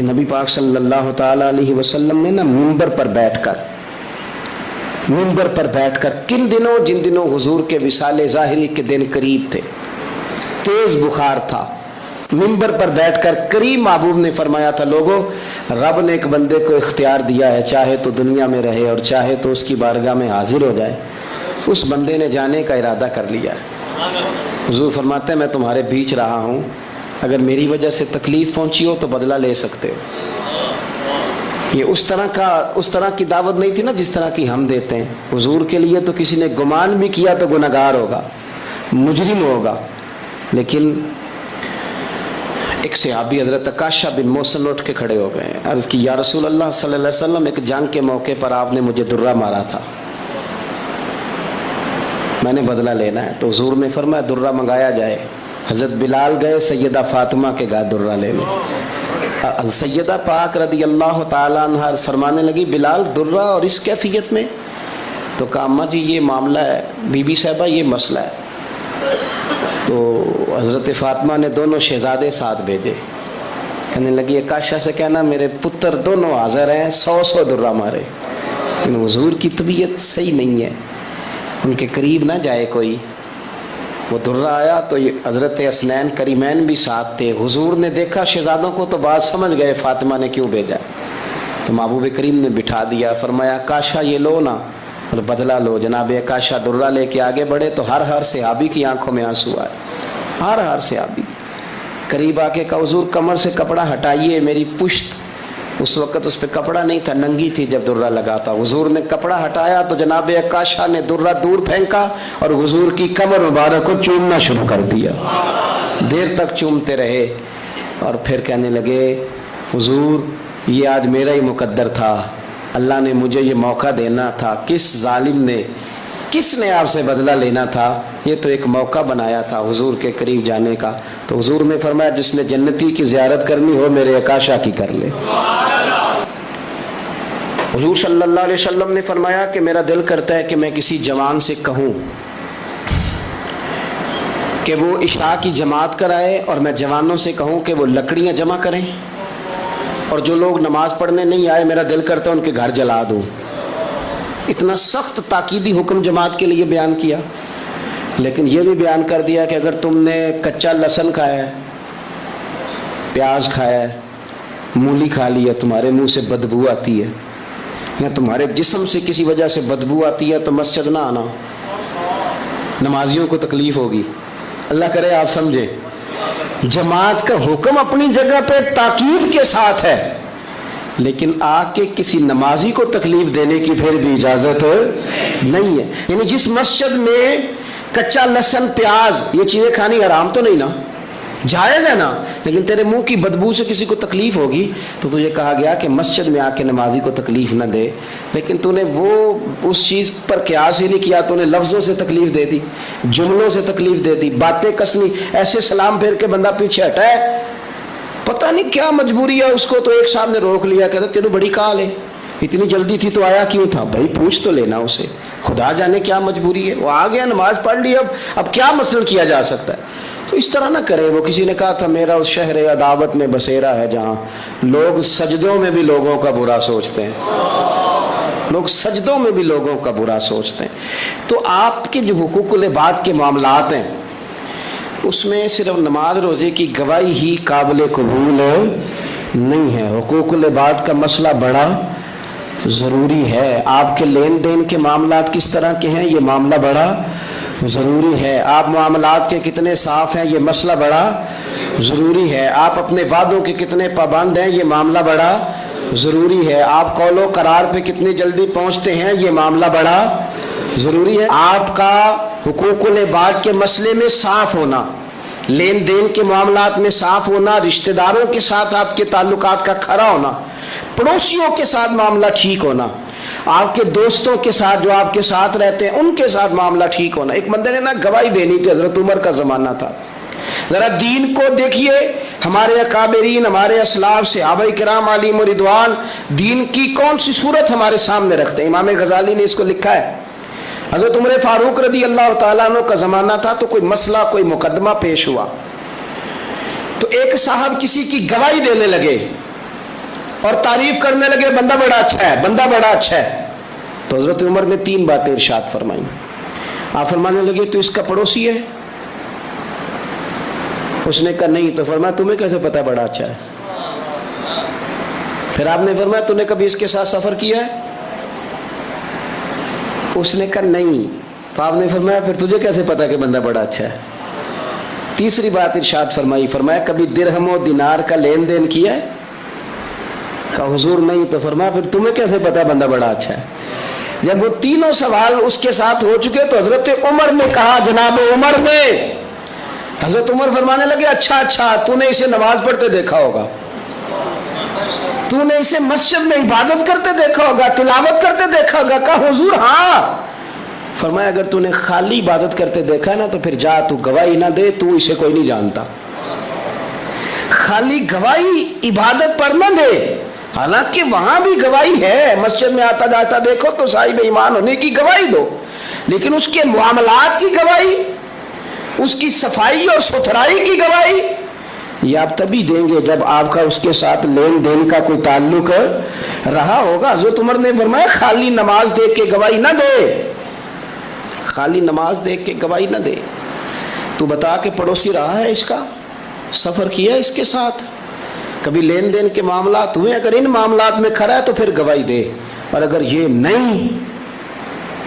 کہ نبی پاک صلی اللہ تعالی علیہ وسلم نے نا منبر پر بیٹھ کر کن دنوں، جن دنوں حضور کے وصال ظاہری کے دن قریب تھے، تیز بخار تھا، منبر پر بیٹھ کر قریب محبوب نے فرمایا تھا، لوگوں رب نے ایک بندے کو اختیار دیا ہے، چاہے تو دنیا میں رہے اور چاہے تو اس کی بارگاہ میں حاضر ہو جائے، اس بندے نے جانے کا ارادہ کر لیا ہے۔ حضور فرماتے ہیں میں تمہارے بیچ رہا ہوں، اگر میری وجہ سے تکلیف پہنچی ہو تو بدلہ لے سکتے ہو۔ یہ اس طرح کی دعوت نہیں تھی نا جس طرح کی ہم دیتے ہیں۔ حضور کے لیے تو کسی نے گمان بھی کیا تو گناہگار ہوگا، مجرم ہوگا، لیکن ایک صحابی حضرت عکاشہ بن محصن اٹھ کے کھڑے ہو گئے، عرض کی یا رسول اللہ صلی اللہ علیہ وسلم، ایک جنگ کے موقع پر آپ نے مجھے درہ مارا تھا، میں نے بدلہ لینا ہے۔ تو حضور نے فرمایا درہ منگایا جائے۔ حضرت بلال گئے سیدہ فاطمہ کے گھر درہ لینے۔ سیدہ پاک رضی اللہ تعالیٰ عنہ فرمانے لگی بلال درہ اور اس کیفیت میں؟ تو کہا اماں جی یہ معاملہ ہے، بی بی صاحبہ یہ مسئلہ ہے۔ تو حضرت فاطمہ نے دونوں شہزادے ساتھ بھیجے، کہنے لگی عکاشہ سے کہنا میرے پتر دونوں حاضر ہیں، 100 درہ مارے، لیکن حضور کی طبیعت صحیح نہیں ہے، ان کے قریب نہ جائے کوئی۔ وہ درہ آیا تو حضرت حسنین کریمین بھی ساتھ تھے، حضور نے دیکھا شہزادوں کو تو بات سمجھ گئے فاطمہ نے کیوں بھیجا، تو محبوب کریم نے بٹھا دیا، فرمایا عکاشہ یہ لو نا اور بدلہ لو۔ جناب عکاشہ درہ لے کے آگے بڑھے تو ہر صحابی کی آنکھوں میں آنسو آئے، ہر صحابی قریب آ کے کہا حضور کمر سے کپڑا ہٹائیے، میری پشت اس وقت اس پہ کپڑا نہیں تھا، ننگی تھی جب درہ لگا تھا۔ حضور نے کپڑا ہٹایا تو جناب عکاشہ نے درہ دور پھینکا اور حضور کی کمر مبارک کو چومنا شروع کر دیا، دیر تک چومتے رہے اور پھر کہنے لگے حضور یہ آج میرا ہی مقدر تھا، اللہ نے مجھے یہ موقع دینا تھا، کس ظالم نے، کس نے آپ سے بدلہ لینا تھا، یہ تو ایک موقع بنایا تھا حضور کے قریب جانے کا۔ تو حضور نے فرمایا جس نے جنتی کی زیارت کرنی ہو میرے عکاشہ کی کر لے۔ حضور صلی اللہ علیہ وسلم نے فرمایا کہ میرا دل کرتا ہے کہ میں کسی جوان سے کہوں کہ وہ عشاء کی جماعت کرائے، اور میں جوانوں سے کہوں کہ وہ لکڑیاں جمع کریں، اور جو لوگ نماز پڑھنے نہیں آئے میرا دل کرتا ہے ان کے گھر جلا دوں۔ اتنا سخت تاکیدی حکم جماعت کے لیے بیان کیا، لیکن یہ بھی بیان کر دیا کہ اگر تم نے کچا لہسن کھایا ہے، پیاز کھایا ہے، مولی کھا لی ہے، تمہارے منہ سے بدبو آتی ہے یا تمہارے جسم سے کسی وجہ سے بدبو آتی ہے تو مسجد نہ آنا، نمازیوں کو تکلیف ہوگی۔ اللہ کرے آپ سمجھیں، جماعت کا حکم اپنی جگہ پہ تاکید کے ساتھ ہے، لیکن آ کے کسی نمازی کو تکلیف دینے کی پھر بھی اجازت نہیں ہے۔ یعنی جس مسجد میں کچا لہسن پیاز یہ چیزیں کھانی حرام تو نہیں نا، جائز ہے نا، لیکن تیرے منہ کی بدبو سے کسی کو تکلیف ہوگی تو تجھے کہا گیا کہ مسجد میں آ کے نمازی کو تکلیف نہ دے، لیکن تو نے وہ اس چیز پر قیاس ہی نہیں کیا، تو نے لفظوں سے تکلیف دے دی، جملوں سے تکلیف دے دی، باتیں کسنی، ایسے سلام پھیر کے بندہ پیچھے ہٹا ہے، پتہ نہیں کیا مجبوری ہے اس کو، تو ایک صاحب نے روک لیا، کہتا تینوں بڑی کال ہے، اتنی جلدی تھی تو آیا کیوں تھا؟ بھائی پوچھ تو لینا اسے، خدا جانے کیا مجبوری ہے، وہ آ گیا نماز پڑھ لی، اب کیا مسئلہ کیا جا سکتا ہے؟ تو اس طرح نہ کرے۔ وہ کسی نے کہا تھا میرا اس شہر عداوت میں بسیرا ہے جہاں لوگ سجدوں میں بھی لوگوں کا برا سوچتے ہیں، لوگ سجدوں میں بھی لوگوں کا برا سوچتے ہیں۔ تو آپ کے جو حقوق العباد کے معاملات ہیں اس میں صرف نماز روزے کی گواہی ہی قابل قبول نہیں ہے، حقوق العباد کا مسئلہ بڑا ضروری ہے۔ آپ کے لین دین کے معاملات کس طرح کے ہیں یہ معاملہ بڑا ضروری ہے، آپ معاملات کے کتنے صاف ہیں یہ مسئلہ بڑا ضروری ہے، آپ اپنے وعدوں کے کتنے پابند ہیں یہ معاملہ بڑا ضروری ہے، آپ قول و قرار پہ کتنی جلدی پہنچتے ہیں یہ معاملہ بڑا ضروری ہے، آپ کا حقوق العباد کے مسئلے میں صاف ہونا، لین دین کے معاملات میں صاف ہونا، رشتہ داروں کے ساتھ آپ کے تعلقات کا کھرا ہونا، پڑوسیوں کے ساتھ معاملہ ٹھیک ہونا، آپ کے دوستوں کے ساتھ جو آپ کے ساتھ رہتے ہیں ان کے ساتھ معاملہ ٹھیک ہونا۔ ایک بندے نے نا گواہی دینی تھی، حضرت عمر کا زمانہ تھا، ذرا دین کو دیکھیے، ہمارے اکابرین، ہمارے اسلاف صحابہ کرام علیہم رضوان دین کی کون سی صورت ہمارے سامنے رکھتے ہیں۔ امام غزالی نے اس کو لکھا ہے، حضرت عمر فاروق رضی اللہ تعالیٰ عنہ کا زمانہ تھا تو کوئی مسئلہ کوئی مقدمہ پیش ہوا تو ایک صاحب کسی کی گواہی دینے لگے، اور تعریف کرنے لگے بندہ بڑا اچھا ہے، بندہ بڑا اچھا ہے. تو حضرت عمر نے 3 باتیں ارشاد فرمائی. آپ فرمانے لگے تو اس کا پڑوسی ہے؟ اس نے کہا نہیں. تو فرمایا تمہیں کیسے پتا بڑا اچھا ہے؟ پھر آپ نے فرمایا تو نے کبھی اس کے ساتھ سفر کیا ہے؟ اس نے کہا نہیں. تو آپ نے فرمایا پھر تجھے کیسے پتا کہ بندہ بڑا اچھا ہے؟ تیسری بات ارشاد فرمائی، فرمایا کبھی درہم و دینار کا لین دین کیا ہے؟ کہا حضور نہیں. تو فرمایا پھر تمہیں کیسے پتا بندہ بڑا اچھا ہے؟ جب وہ تینوں سوال اس کے ساتھ ہو چکے تو حضرت عمر نے کہا، جناب عمر نے، حضرت عمر فرمانے لگے اچھا تو نے اسے نماز پڑھتے دیکھا ہوگا، تو نے اسے مسجد میں عبادت کرتے دیکھا ہوگا، تلاوت کرتے دیکھا ہوگا. کہا حضور ہاں. فرمایا اگر تو نے خالی عبادت کرتے دیکھا نا تو پھر جا تو گواہی نہ دے، تو اسے کوئی نہیں جانتا. خالی گواہی عبادت پر نہ دے، حالانکہ وہاں بھی گواہی ہے، مسجد میں آتا جاتا دیکھو تو صاحب ایمان ہونے کی گواہی دو، لیکن اس کے معاملات کی گواہی، اس کی صفائی اور ستھرائی کی گواہی یہ آپ تبھی دیں گے جب آپ کا اس کے ساتھ لین دین کا کوئی تعلق رہا ہوگا. حضرت عمر نے فرمایا خالی نماز دیکھ کے گواہی نہ دے، خالی نماز دیکھ کے گواہی نہ دے. تو بتا کہ پڑوسی رہا ہے اس کا، سفر کیا اس کے ساتھ، کبھی لین دین کے معاملات ہوئے؟ اگر ان معاملات میں کھڑا ہے تو پھر گواہی دے، اور اگر یہ نہیں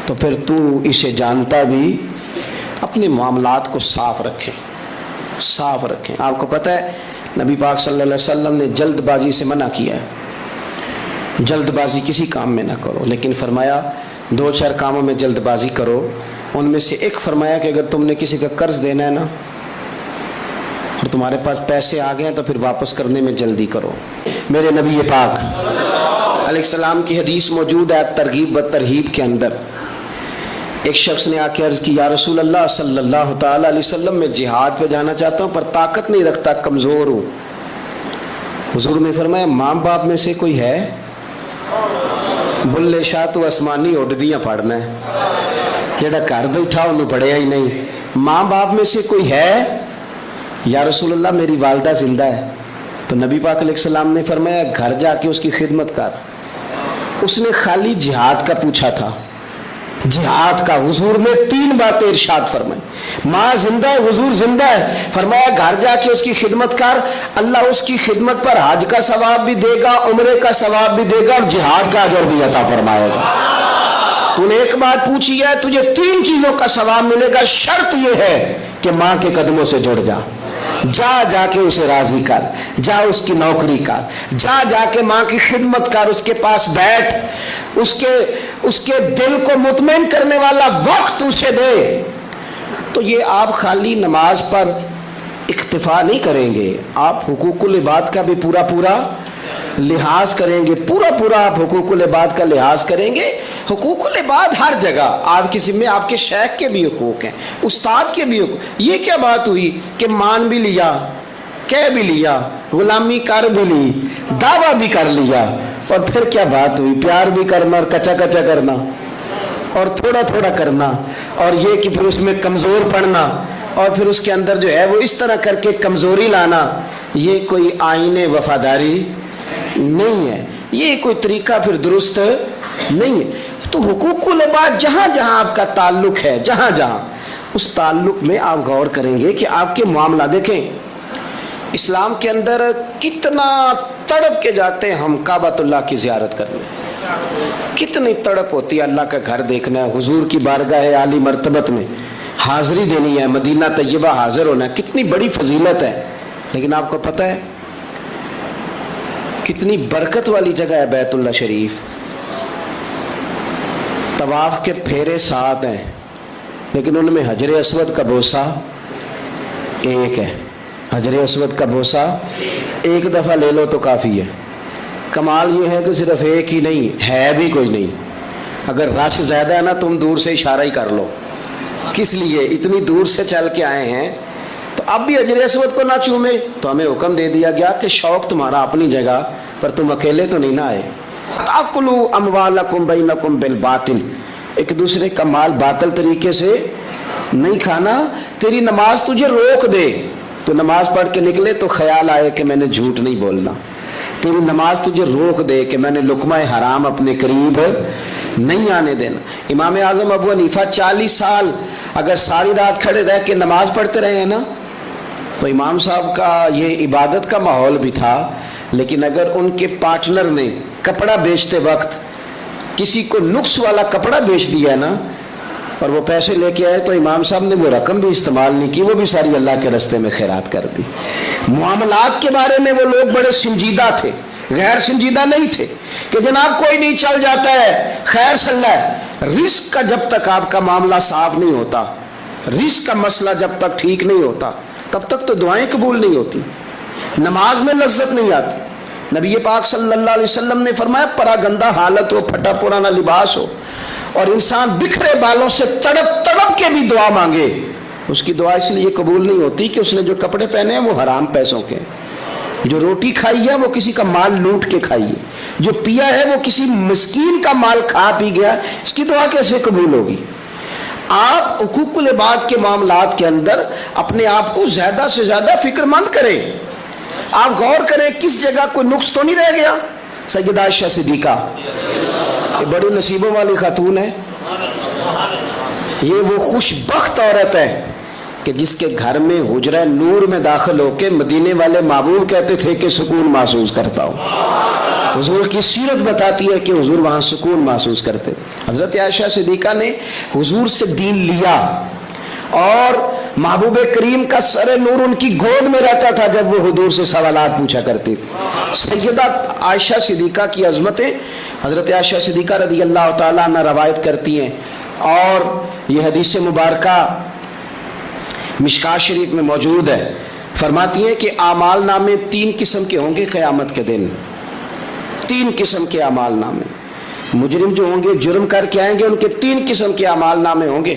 تو پھر تو اسے جانتا بھی. اپنے معاملات کو صاف رکھیں، صاف رکھیں. آپ کو پتہ ہے نبی پاک صلی اللہ علیہ وسلم نے جلد بازی سے منع کیا ہے، جلد بازی کسی کام میں نہ کرو، لیکن فرمایا 2-4 کاموں میں جلد بازی کرو. ان میں سے ایک فرمایا کہ اگر تم نے کسی کا قرض دینا ہے نا اور تمہارے پاس پیسے آ گئے ہیں تو پھر واپس کرنے میں جلدی کرو. میرے نبی پاک علیہ السلام کی حدیث موجود ہے ترغیب و ترہیب کے اندر. ایک شخص نے آ کے عرض کی، یا رسول اللہ صلی اللہ تعالی علیہ وسلم میں جہاد پہ جانا چاہتا ہوں پر طاقت نہیں رکھتا، کمزور ہوں. حضور نے فرمایا ماں باپ میں سے کوئی ہے؟ بلے شاہ تو آسمانی اڈدیاں پڑھنا ہے، جڑا گھر بیٹھا انہوں پڑھیا ہی نہیں. ماں باپ میں سے کوئی ہے؟ یا رسول اللہ میری والدہ زندہ ہے. تو نبی پاک علیہ السلام نے فرمایا گھر جا کے اس کی خدمت کر. اس نے خالی جہاد کا پوچھا تھا، جہاد کا. حضور نے 3 باتیں ارشاد فرمائی. ماں زندہ ہے، حضور زندہ ہے، فرمایا گھر جا کے اس کی خدمت کر، اللہ اس کی خدمت پر حج کا ثواب بھی دے گا، عمرے کا ثواب بھی دے گا، اور جہاد کا اجر بھی عطا فرمائے گا. تو نے ایک بات پوچھی ہے، تجھے 3 چیزوں کا ثواب ملے گا. شرط یہ ہے کہ ماں کے قدموں سے جڑ جا، جا کے اسے راضی کر، جا اس کی نوکری کر، جا کے ماں کی خدمت کر، اس کے پاس بیٹھ، اس کے دل کو مطمئن کرنے والا وقت اسے دے. تو یہ آپ خالی نماز پر اکتفا نہیں کریں گے، آپ حقوق العباد کا بھی پورا لحاظ کریں گے. پورا آپ حقوق العباد کا لحاظ کریں گے. حقوق العباد ہر جگہ آپ کے ذمہ، آپ کے شیخ کے بھی حقوق ہیں، استاد کے بھی حقوق. یہ کیا بات ہوئی کہ مان بھی لیا، کہہ بھی لیا، غلامی کر بھی لی، دعویٰ بھی کر لیا، اور پھر کیا بات ہوئی؟ پیار بھی کرنا اور کچا کرنا اور تھوڑا کرنا، اور یہ کہ پھر اس میں کمزور پڑنا، اور پھر اس کے اندر جو ہے وہ اس طرح کر کے کمزوری لانا. یہ کوئی آئین وفاداری نہیں ہے، یہ کوئی طریقہ پھر درست نہیں ہے. تو حقوق العباد جہاں آپ کا تعلق ہے، جہاں اس تعلق میں آپ غور کریں گے کہ آپ کے معاملہ دیکھیں. اسلام کے اندر کتنا تڑپ کے جاتے ہیں ہم کعبۃ اللہ کی زیارت کرنے، کتنی تڑپ ہوتی ہے اللہ کا گھر دیکھنا ہے، حضور کی بارگاہ عالی مرتبت میں حاضری دینی ہے، مدینہ طیبہ حاضر ہونا ہے. کتنی بڑی فضیلت ہے. لیکن آپ کو پتہ ہے کتنی برکت والی جگہ ہے بیت اللہ شریف. طواف کے پھیرے 7 ہیں، لیکن ان میں حجر اسود کا بوسہ ایک ہے. حجر اسود کا بوسہ ایک دفعہ لے لو تو کافی ہے. کمال یہ ہے کہ صرف ایک ہی نہیں ہے، بھی کوئی نہیں. اگر رش زیادہ ہے نا تم دور سے اشارہ ہی کر لو. کس لیے؟ اتنی دور سے چل کے آئے ہیں تو اب بھی حجر اسود کو نہ چومے. تو ہمیں حکم دے دیا گیا کہ شوق تمہارا اپنی جگہ پر، تم اکیلے تو نہیں نہ آئے. تاکلوا اموالکم بینکم بالباطل، ایک دوسرے کا مال باطل طریقے سے نہیں کھانا. تیری نماز تجھے روک دے، تو نماز پڑھ کے نکلے تو خیال آئے کہ میں نے جھوٹ نہیں بولنا. تیری نماز تجھے روک دے کہ میں نے لقمہ حرام اپنے قریب نہیں آنے دینا. امام اعظم ابو حنیفہ 40 سال اگر ساری رات کھڑے رہ کے نماز پڑھتے رہے ہیں نا تو امام صاحب کا یہ عبادت کا ماحول بھی تھا. لیکن اگر ان کے پارٹنر نے کپڑا بیچتے وقت کسی کو نقص والا کپڑا بیچ دیا ہے نا اور وہ پیسے لے کے آئے تو امام صاحب نے وہ رقم بھی استعمال نہیں کی, وہ بھی ساری اللہ کے راستے میں خیرات کر دی. معاملات کے بارے میں وہ لوگ بڑے سنجیدہ تھے, غیر سنجیدہ نہیں تھے کہ جناب کوئی نہیں چل جاتا ہے خیر صلی اللہ. رزق کا جب تک آپ کا معاملہ صاف نہیں ہوتا, رزق کا مسئلہ جب تک ٹھیک نہیں ہوتا تب تک تو دعائیں قبول نہیں ہوتی, نماز میں لذت نہیں آتی. نبی پاک صلی اللہ علیہ وسلم نے فرمایا پرا گندہ حالت ہو, پھٹا پرانا لباس ہو اور انسان بکھرے بالوں سے تڑپ تڑپ کے بھی دعا مانگے, اس کی دعا اس لیے قبول نہیں ہوتی کہ اس نے جو کپڑے پہنے ہیں وہ حرام پیسوں کے, جو روٹی کھائی ہے وہ کسی کا مال لوٹ کے کھائی ہے, جو پیا ہے وہ کسی مسکین کا مال کھا پی گیا, اس کی دعا کیسے قبول ہوگی؟ آپ حقوق العباد کے معاملات کے اندر اپنے آپ کو زیادہ سے زیادہ فکر مند کریں. آپ غور کریں کس جگہ کوئی نقص تو نہیں رہ گیا. سیدہ عائشہ صدیقہ یہ بڑی نصیبوں والی خاتون ہے, یہ وہ خوش بخت عورت ہے کہ جس کے گھر میں حجرہ نور میں داخل ہو کے مدینے والے محبوب کہتے تھے کہ سکون محسوس کرتا ہوں. حضور کی سیرت بتاتی ہے کہ حضور وہاں سکون محسوس کرتے. حضرت عائشہ صدیقہ نے حضور سے دین لیا اور محبوب کریم کا سر نور ان کی گود میں رہتا تھا جب وہ حضور سے سوالات پوچھا کرتی تھی. سیدہ عائشہ صدیقہ کی عظمتیں حضرت عائشہ صدیقہ رضی اللہ تعالیٰ عنہ روایت کرتی ہیں اور یہ حدیث مبارکہ مشکاۃ شریف میں موجود ہے. فرماتی ہیں کہ اعمال نامے 3 قسم کے ہوں گے قیامت کے دن, 3 قسم کے اعمال نامے. مجرم جو ہوں گے جرم کر کے آئیں گے ان کے 3 قسم کے اعمال نامے ہوں گے.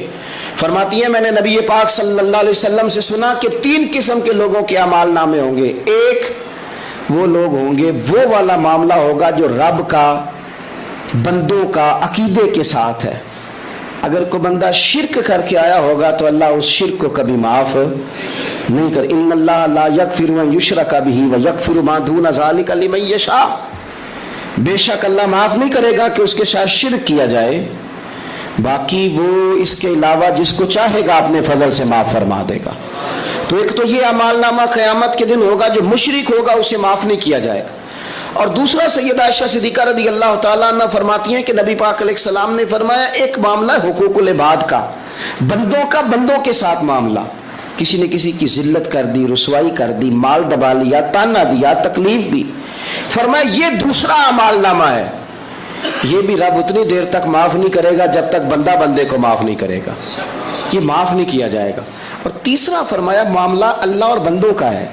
فرماتی ہیں میں نے نبی پاک صلی اللہ علیہ وسلم سے سنا کہ 3 قسم کے لوگوں کے اعمال نامے ہوں گے. ایک وہ لوگ ہوں گے, وہ والا معاملہ ہوگا جو رب کا بندوں کا عقیدے کے ساتھ ہے. اگر کوئی بندہ شرک کر کے آیا ہوگا تو اللہ اس شرک کو کبھی معاف نہیں کر. ان اللہ لا یغفر ان یشرک بہ ویغفر ما دون ذلک لمن یشاء. بے شک اللہ معاف نہیں کرے گا کہ اس کے ساتھ شرک کیا جائے, باقی وہ اس کے علاوہ جس کو چاہے گا اپنے فضل سے معاف فرما دے گا. تو ایک تو یہ اعمال نامہ قیامت کے دن ہوگا, جو مشرک ہوگا اسے معاف نہیں کیا جائے گا. اور دوسرا سیدہ عائشہ صدیقہ رضی اللہ تعالیٰ عنہ فرماتی ہیں کہ نبی پاک علیہ السلام نے فرمایا ایک معاملہ ہے حقوق العباد کا, بندوں کے ساتھ معاملہ. کسی نے کسی کی ذلت کر دی, رسوائی کر دی, مال دبا لیا, تانا دیا, تکلیف دی. فرمایا یہ دوسرا اعمال نامہ ہے, یہ بھی رب اتنی دیر تک معاف نہیں کرے گا جب تک بندہ بندے کو معاف نہیں کرے گا, یہ معاف نہیں کیا جائے گا. اور تیسرا فرمایا معاملہ اللہ اور بندوں کا ہے,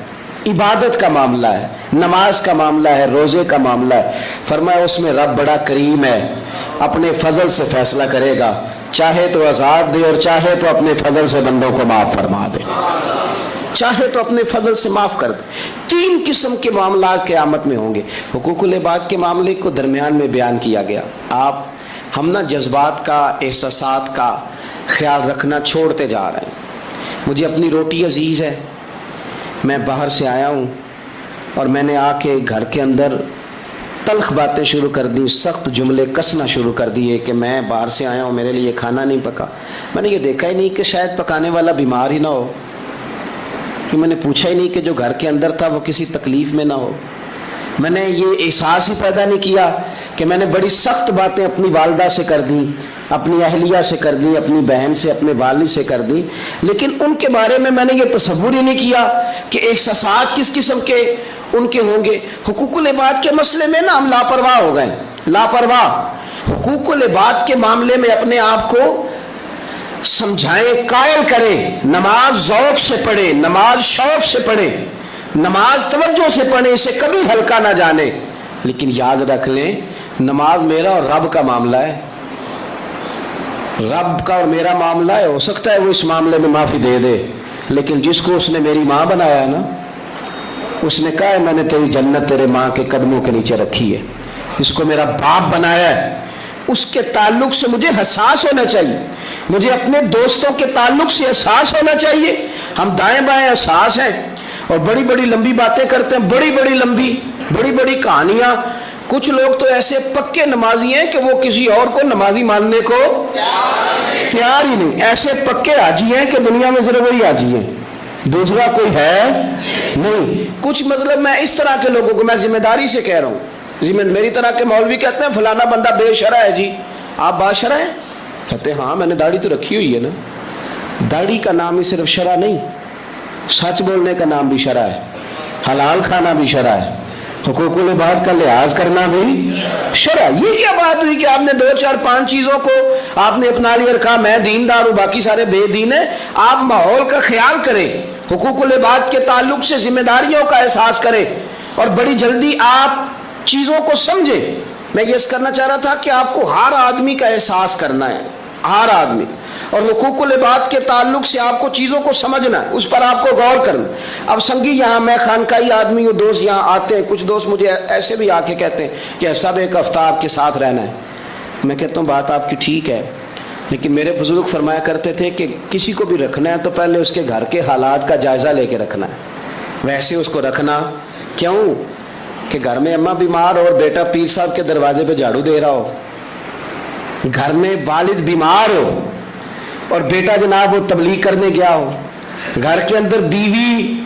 عبادت کا معاملہ ہے, نماز کا معاملہ ہے, روزے کا معاملہ ہے. فرمایا اس میں رب بڑا کریم ہے, اپنے فضل سے فیصلہ کرے گا, چاہے تو آزاد دے اور چاہے تو اپنے فضل سے بندوں کو معاف فرما دے, چاہے تو اپنے فضل سے معاف کر دے. 3 قسم کے معاملات قیامت میں ہوں گے. حقوق العباد کے معاملے کو درمیان میں بیان کیا گیا. ہم نا جذبات کا, احساسات کا خیال رکھنا چھوڑتے جا رہے ہیں. مجھے اپنی روٹی عزیز ہے, میں باہر سے آیا ہوں اور میں نے آ کے گھر کے اندر تلخ باتیں شروع کر دی, سخت جملے کسنا شروع کر دیے کہ میں باہر سے آیا ہوں, میرے لیے کھانا نہیں پکا. میں نے یہ دیکھا ہی نہیں کہ شاید پکانے والا بیمار ہی نہ ہو, کہ میں نے پوچھا ہی نہیں کہ جو گھر کے اندر تھا وہ کسی تکلیف میں نہ ہو. میں نے یہ احساس ہی پیدا نہیں کیا کہ میں نے بڑی سخت باتیں اپنی والدہ سے کر دیں, اپنی اہلیہ سے کر دی, اپنی بہن سے, اپنے والد سے کر دی, لیکن ان کے بارے میں میں نے یہ تصور ہی نہیں کیا کہ احساسات کس قسم کے ان کے ہوں گے. حقوق العباد کے مسئلے میں نا ہم لاپرواہ ہو گئے, لاپرواہ. حقوق العباد کے معاملے میں اپنے آپ کو سمجھائیں, قائل کریں. نماز ذوق سے پڑھیں, نماز شوق سے پڑھیں, نماز توجہ سے پڑھیں, اسے کبھی ہلکا نہ جانے. لیکن یاد رکھ لیں نماز میرا اور رب کا معاملہ ہے, رب کا اور میرا معاملہ ہے. ہو سکتا ہے وہ اس معاملے میں معافی دے دے, لیکن جس کو اس نے میری ماں بنایا ہے نا, اس نے کہا ہے میں نے تیری جنت تیرے ماں کے قدموں کے نیچے رکھی ہے. جس کو میرا باپ بنایا ہے اس کے تعلق سے مجھے حساس ہونا چاہیے, مجھے اپنے دوستوں کے تعلق سے احساس ہونا چاہیے. ہم دائیں بائیں احساس ہیں اور بڑی بڑی لمبی باتیں کرتے ہیں, بڑی بڑی لمبی, بڑی بڑی کہانیاں. کچھ لوگ تو ایسے پکے نمازی ہیں کہ وہ کسی اور کو نمازی ماننے کو تیار ہی نہیں. ایسے پکے حاجی ہیں کہ دنیا میں صرف وہی حاجی ہیں, دوسرا کوئی ہے نہیں. کچھ مطلب میں اس طرح کے لوگوں کو میں ذمہ داری سے کہہ رہا ہوں, میری طرح کے مولوی کہتے ہیں فلانا بندہ بے شرع ہے. جی آپ باشرع ہیں؟ کہتے ہیں ہاں میں نے داڑھی تو رکھی ہوئی ہے نا. داڑھی کا نام ہی صرف شرع نہیں, سچ بولنے کا نام بھی شرع ہے, حلال کھانا بھی شرع ہے, حقوق العباد کا لحاظ کرنا بھی شرع. یہ کیا بات ہوئی کہ آپ نے 2 4 5 چیزوں کو آپ نے اپنا لیا اور کہا میں دیندار ہوں باقی سارے بے دین ہیں. آپ ماحول کا خیال کریں, حقوق العباد کے تعلق سے ذمہ داریوں کا احساس کریں اور بڑی جلدی آپ چیزوں کو سمجھیں. میں یہ کرنا چاہ رہا تھا کہ آپ کو ہر آدمی کا احساس کرنا ہے, ہر آدمی, اور حقوق العباد کے تعلق سے آپ کو چیزوں کو سمجھنا ہے, اس پر آپ کو غور کرنا. اب سنگی یہاں میں خانقاہی آدمی ہوں, دوست یہاں آتے ہیں, کچھ دوست مجھے ایسے بھی آ کے کہتے ہیں کہ سب ایک ہفتہ آپ کے ساتھ رہنا ہے. میں کہتا ہوں بات آپ کی ٹھیک ہے, لیکن میرے بزرگ فرمایا کرتے تھے کہ کسی کو بھی رکھنا ہے تو پہلے اس کے گھر کے حالات کا جائزہ لے کے رکھنا ہے. ویسے اس کو رکھنا کیوں کہ گھر میں اماں بیمار اور بیٹا پیر صاحب کے دروازے پہ جھاڑو دے رہا ہو, گھر میں والد بیمار ہو اور بیٹا جناب وہ تبلیغ کرنے گیا ہو, گھر کے اندر بیوی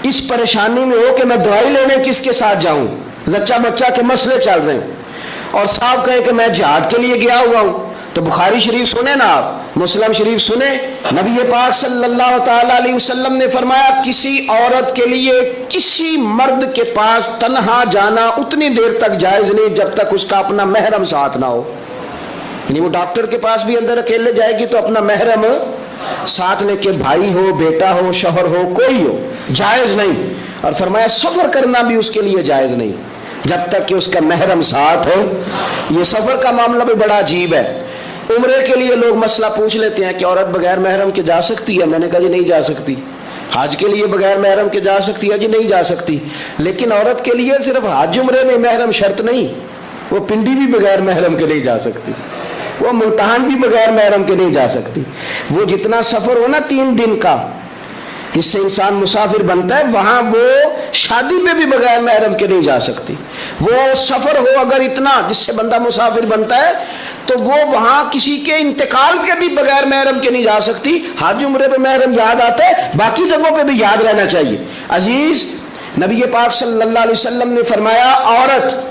اس پریشانی میں ہو کہ میں دوائی لینے کس کے ساتھ جاؤں, زچہ بچہ کے مسئلے چل رہے ہیں, اور صاحب کہے کہ میں جہاد کے لیے گیا ہوا ہوں, تو بخاری شریف سنیں نا آپ, مسلم شریف سنیں. نبی پاک صلی اللہ تعالی علیہ وسلم نے فرمایا کسی عورت کے لیے کسی مرد کے پاس تنہا جانا اتنی دیر تک جائز نہیں جب تک اس کا اپنا محرم ساتھ نہ ہو. یعنی وہ ڈاکٹر کے پاس بھی اندر اکیلے جائے گی تو اپنا محرم ساتھ لے کے, بھائی ہو, بیٹا ہو, شوہر ہو, کوئی ہو, جائز نہیں. اور فرمایا سفر کرنا بھی اس کے لیے جائز نہیں جب تک کہ اس کا محرم ساتھ ہو. یہ سفر کا معاملہ بھی بڑا عجیب ہے. عمرے کے لیے لوگ مسئلہ پوچھ لیتے ہیں کہ عورت بغیر محرم کے جا سکتی ہے, میں نے کہا جی نہیں جا سکتی. حج کے لیے بغیر محرم کے جا سکتی ہے, جی نہیں جا سکتی. لیکن عورت کے لیے صرف حج عمرے میں محرم شرط نہیں, وہ پنڈی بھی بغیر محرم کے نہیں جا سکتی, وہ ملتان بھی بغیر محرم کے نہیں جا سکتی. وہ جتنا سفر ہو نا 3 دن کا جس سے انسان مسافر بنتا ہے, وہاں وہ شادی پہ بھی بغیر محرم کے نہیں جا سکتی. وہ سفر ہو اگر اتنا جس سے بندہ مسافر بنتا ہے تو وہ وہاں کسی کے انتقال کے بھی بغیر محرم کے نہیں جا سکتی. حج عمرے پہ محرم یاد آتا ہے, باقی جگہوں پہ بھی یاد رہنا چاہیے. عزیز نبی پاک صلی اللہ علیہ وسلم نے فرمایا عورت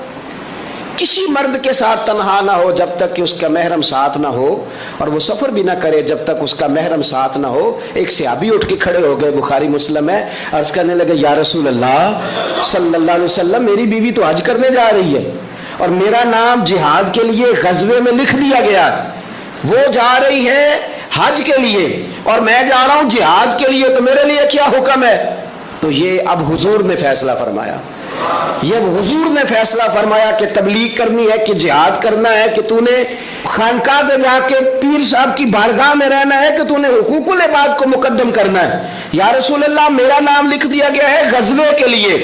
کسی مرد کے ساتھ تنہا نہ ہو جب تک کہ اس کا محرم ساتھ نہ ہو, اور وہ سفر بھی نہ کرے جب تک اس کا محرم ساتھ نہ ہو. ایک صحابی اٹھ کے کھڑے ہو گئے, بخاری مسلم ہے, عرض کرنے لگے یا رسول اللہ صلی اللہ علیہ وسلم میری بیوی تو حج کرنے جا رہی ہے اور میرا نام جہاد کے لیے غزوے میں لکھ دیا گیا, وہ جا رہی ہے حج کے لیے اور میں جا رہا ہوں جہاد کے لیے, تو میرے لیے کیا حکم ہے؟ تو یہ اب حضور نے فیصلہ فرمایا, یہ حضور نے فیصلہ فرمایا کہ تبلیغ کرنی ہے کہ جہاد کرنا ہے, کہ تو نے خانقاہ پہ جا کے پیر صاحب کی بارگاہ میں رہنا ہے, کہ تو نے حقوق العباد کو مقدم کرنا ہے. یا رسول اللہ میرا نام لکھ دیا گیا ہے غزوے کے لیے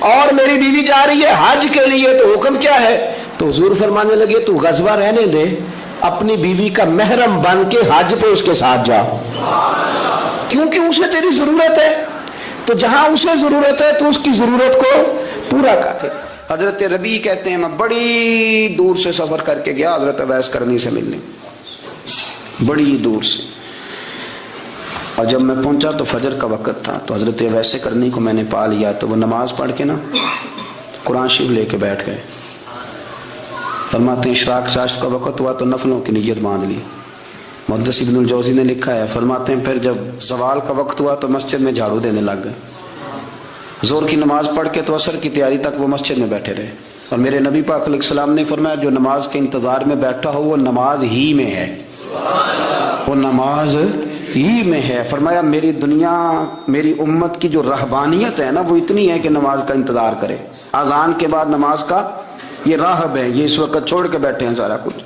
اور میری بیوی جا رہی ہے حج کے لیے, تو حکم کیا ہے؟ تو حضور فرمانے لگے تو غزوہ رہنے دے, اپنی بیوی کا محرم بن کے حج پہ اس کے ساتھ جا, کیونکہ اسے تیری ضرورت ہے. تو جہاں اسے ضرورت ہے تو اس کی ضرورت کو پورا کر. حضرت ربیع کہتے ہیں میں بڑی دور سے سفر کر کے گیا حضرت اویس کرنی سے ملنے, بڑی دور سے, اور جب میں پہنچا تو فجر کا وقت تھا. تو حضرت اویس کرنی کو میں نے پا لیا, تو وہ نماز پڑھ کے نا قرآن شریف لے کے بیٹھ گئے. فرماتے ہیں اشراق چاشت کا وقت ہوا تو نفلوں کی نیت باندھ لی. محدث ابن الجوزی نے لکھا ہے, فرماتے ہیں پھر جب زوال کا وقت ہوا تو مسجد میں جھاڑو دینے لگ گئے. زور کی نماز پڑھ کے تو عصر کی تیاری تک وہ مسجد میں بیٹھے رہے. اور میرے نبی پاک علیہ السلام نے فرمایا جو نماز کے انتظار میں بیٹھا ہو وہ نماز ہی میں ہے, وہ نماز ہی میں ہے. فرمایا میری دنیا میری امت کی جو رہبانیت ہے نا وہ اتنی ہے کہ نماز کا انتظار کرے. اذان کے بعد نماز کا یہ راہب ہے, یہ اس وقت چھوڑ کے بیٹھے ہیں سارا کچھ.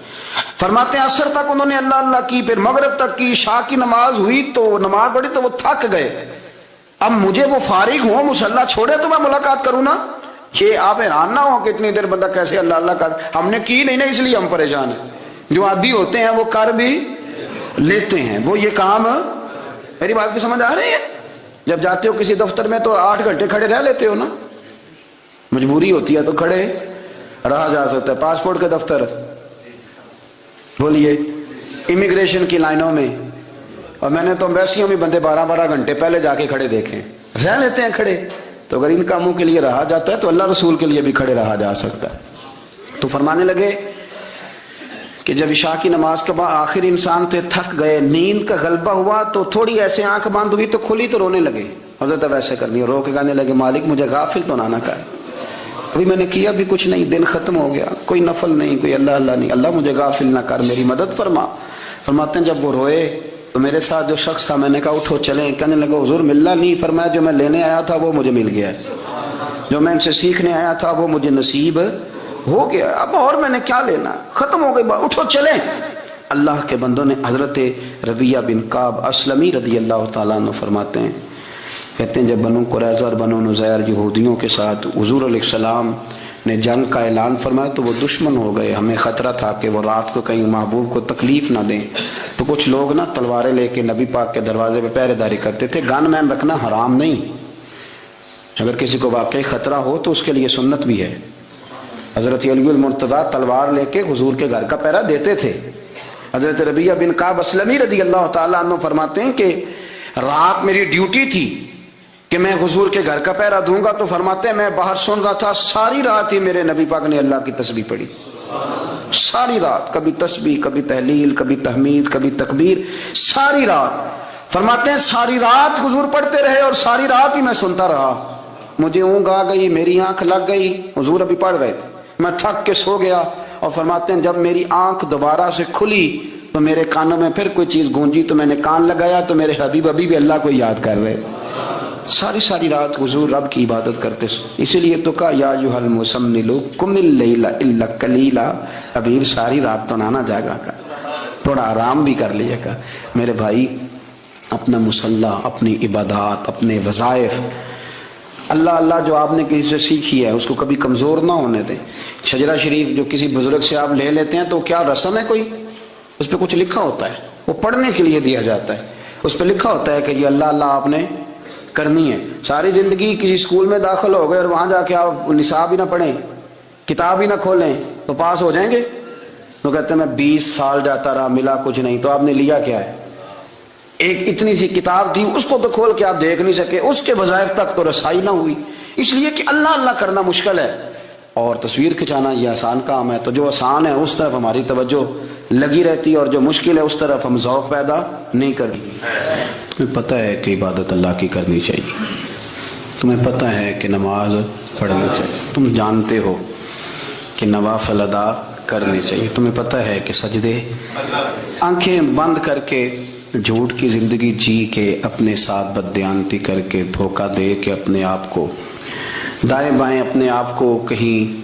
فرماتے ہیں عصر تک انہوں نے اللہ اللہ کی, پھر مغرب تک کی, عشاء کی نماز ہوئی تو نماز پڑھی تو وہ تھک گئے. اب مجھے وہ فارغ ہوں مصلی چھوڑے تو میں ملاقات کروں نا. یہ آپ حیران نہ ہو کہ اتنی دیر بندہ کیسے اللہ اللہ کر, ہم نے کی نہیں نا اس لیے ہم پریشان ہیں. جو عادی ہوتے ہیں وہ کر بھی لیتے ہیں, وہ یہ کام. میری بات کی سمجھ آ رہی ہے؟ جب جاتے ہو کسی دفتر میں تو 8 گھنٹے کھڑے رہ لیتے ہو نا, مجبوری ہوتی ہے تو کھڑے رہا جا سکتا ہے. پاسپورٹ کے دفتر بولیے, امیگریشن کی لائنوں میں, اور میں نے تو ایمبیسیوں میں بندے 12 گھنٹے پہلے جا کے کھڑے دیکھے, رہ لیتے ہیں کھڑے. تو اگر ان کاموں کے لیے رہا جاتا ہے تو اللہ رسول کے لیے بھی کھڑے رہا جا سکتا ہے. تو فرمانے لگے کہ جب عشاء کی نماز کے بعد آخر انسان تھے, تھک گئے, نیند کا غلبہ ہوا, تو تھوڑی ایسے آنکھ بند ہوئی تو کھلی تو رونے لگے. حضرت اب ایسے کرنی, رو کے کہنے لگے مالک مجھے غافل تو نہ کر, ابھی میں نے کیا بھی کچھ نہیں, دن ختم ہو گیا, کوئی نفل نہیں, کوئی اللہ اللہ نہیں, اللہ مجھے غافل نہ کر, میری مدد فرما. فرماتے ہیں جب وہ روئے تو میرے ساتھ جو شخص تھا, میں نے کہا اٹھو چلیں. کہنے لگا حضور ملنا نہیں. فرمایا جو میں لینے آیا تھا وہ مجھے مل گیا, جو میں ان سے سیکھنے آیا تھا وہ مجھے نصیب ہو گیا, اب اور میں نے کیا لینا, ختم ہو گئی بات, اٹھو چلیں. اللہ کے بندوں نے حضرت ربیہ بن کعب اسلمی رضی اللہ تعالیٰ عنہ فرماتے ہیں, کہتے ہیں جب بنو قریظہ اور بنو نذیر یہودیوں کے ساتھ حضور علیہ السلام نے جنگ کا اعلان فرمایا تو وہ دشمن ہو گئے. ہمیں خطرہ تھا کہ وہ رات کو کہیں محبوب کو تکلیف نہ دیں, تو کچھ لوگ نا تلواریں لے کے نبی پاک کے دروازے پہ پہرے داری کرتے تھے. گن مین رکھنا حرام نہیں, اگر کسی کو واقعی خطرہ ہو تو اس کے لیے سنت بھی ہے. حضرت علی المرتضیٰ تلوار لے کے حضور کے گھر کا پہرا دیتے تھے. حضرت ربیہ بن کعب اسلمی رضی اللہ تعالیٰ عنہ فرماتے ہیں کہ رات میری ڈیوٹی تھی کہ میں حضور کے گھر کا پہرا دوں گا. تو فرماتے ہیں میں باہر سن رہا تھا, ساری رات ہی میرے نبی پاک نے اللہ کی تسبیح پڑھی, ساری رات, کبھی تسبیح, کبھی تحلیل, کبھی تحمید, کبھی تکبیر, ساری رات. فرماتے ہیں ساری رات حضور پڑھتے رہے اور ساری رات ہی میں سنتا رہا. مجھے اونگ آ گئی, میری آنکھ لگ گئی, حضور ابھی پڑھ رہے تھے, میں تھک کے سو گیا. اور فرماتے ہیں جب میری آنکھ دوبارہ سے کھلی تو میرے کانوں میں پھر کوئی چیز گونجی, تو میں نے کان لگایا تو میرے حبیب ابھی بھی اللہ کو یاد کر رہے. ساری رات حضور رب کی عبادت کرتے. اسی لیے تو کہا یا ایھا المزمل قم اللیل الا قلیلا, ابھی ساری رات تو نہ جاگا کر, تھوڑا آرام بھی کر لیا کر. میرے بھائی اپنا مصلح, اپنی عبادات, اپنے وظائف, اللہ اللہ جو آپ نے کسی سے سیکھی ہے اس کو کبھی کمزور نہ ہونے دیں. شجرہ شریف جو کسی بزرگ سے آپ لے لیتے ہیں تو کیا رسم ہے کوئی, اس پہ کچھ لکھا ہوتا ہے, وہ پڑھنے کے لیے دیا جاتا ہے, اس پہ لکھا ہوتا ہے کہ یہ اللہ اللہ آپ نے کرنی ہے. ساری زندگی کسی اسکول میں داخل ہو گئے اور وہاں جا کے آپ نصاب ہی نہ پڑھیں, کتاب ہی نہ کھولیں تو پاس ہو جائیں گے. تو کہتے ہیں میں 20 سال جاتا رہا ملا کچھ نہیں. تو آپ نے لیا کیا ہے, ایک اتنی سی کتاب تھی, اس کو تو کھول کے آپ دیکھ نہیں سکے, اس کے وظائف تک تو رسائی نہ ہوئی. اس لیے کہ اللہ اللہ کرنا مشکل ہے اور تصویر کھنچانا یہ آسان کام ہے. تو جو آسان ہے اس طرف ہماری توجہ لگی رہتی ہے اور جو مشکل ہے اس طرف ہم ذوق پیدا نہیں کرتے. تمہیں پتہ ہے کہ عبادت اللہ کی کرنی چاہیے, تمہیں پتہ ہے کہ نماز پڑھنی چاہیے, تم جانتے ہو کہ نوافل ادا کرنے چاہیے, تمہیں پتہ ہے کہ سجدے آنکھیں بند کر کے جھوٹ کی زندگی جی کے اپنے ساتھ بددیانتی کر کے دھوکہ دے کے اپنے آپ کو دائیں بائیں اپنے آپ کو کہیں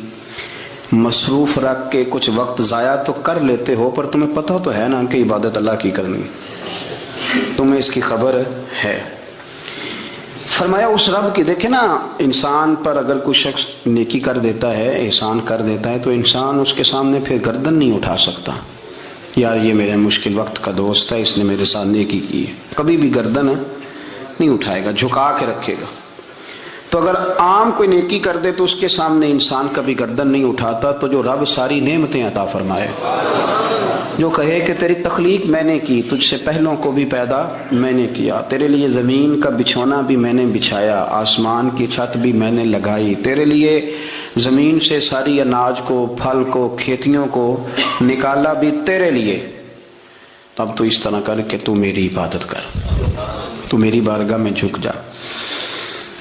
مصروف رکھ کے کچھ وقت ضائع تو کر لیتے ہو, پر تمہیں پتہ تو ہے نا کہ عبادت اللہ کی کرنی, تمہیں اس کی خبر ہے. فرمایا اس رب کی, دیکھیں نا انسان پر اگر کوئی شخص نیکی کر دیتا ہے, احسان کر دیتا ہے, تو انسان اس کے سامنے پھر گردن نہیں اٹھا سکتا, یار یہ میرے مشکل وقت کا دوست ہے, اس نے میرے ساتھ نیکی کی ہے, کبھی بھی گردن نہیں اٹھائے گا, جھکا کے رکھے گا. تو اگر عام کوئی نیکی کر دے تو اس کے سامنے انسان کبھی گردن نہیں اٹھاتا. تو جو رب ساری نعمتیں عطا فرمائے, جو کہے کہ تیری تخلیق میں نے کی, تجھ سے پہلوں کو بھی پیدا میں نے کیا, تیرے لیے زمین کا بچھونا بھی میں نے بچھایا, آسمان کی چھت بھی میں نے لگائی, تیرے لیے زمین سے ساری اناج کو, پھل کو, کھیتیوں کو نکالا بھی تیرے لیے. اب تو اس طرح کر کہ تو میری عبادت کر, تو میری بارگاہ میں جھک جا.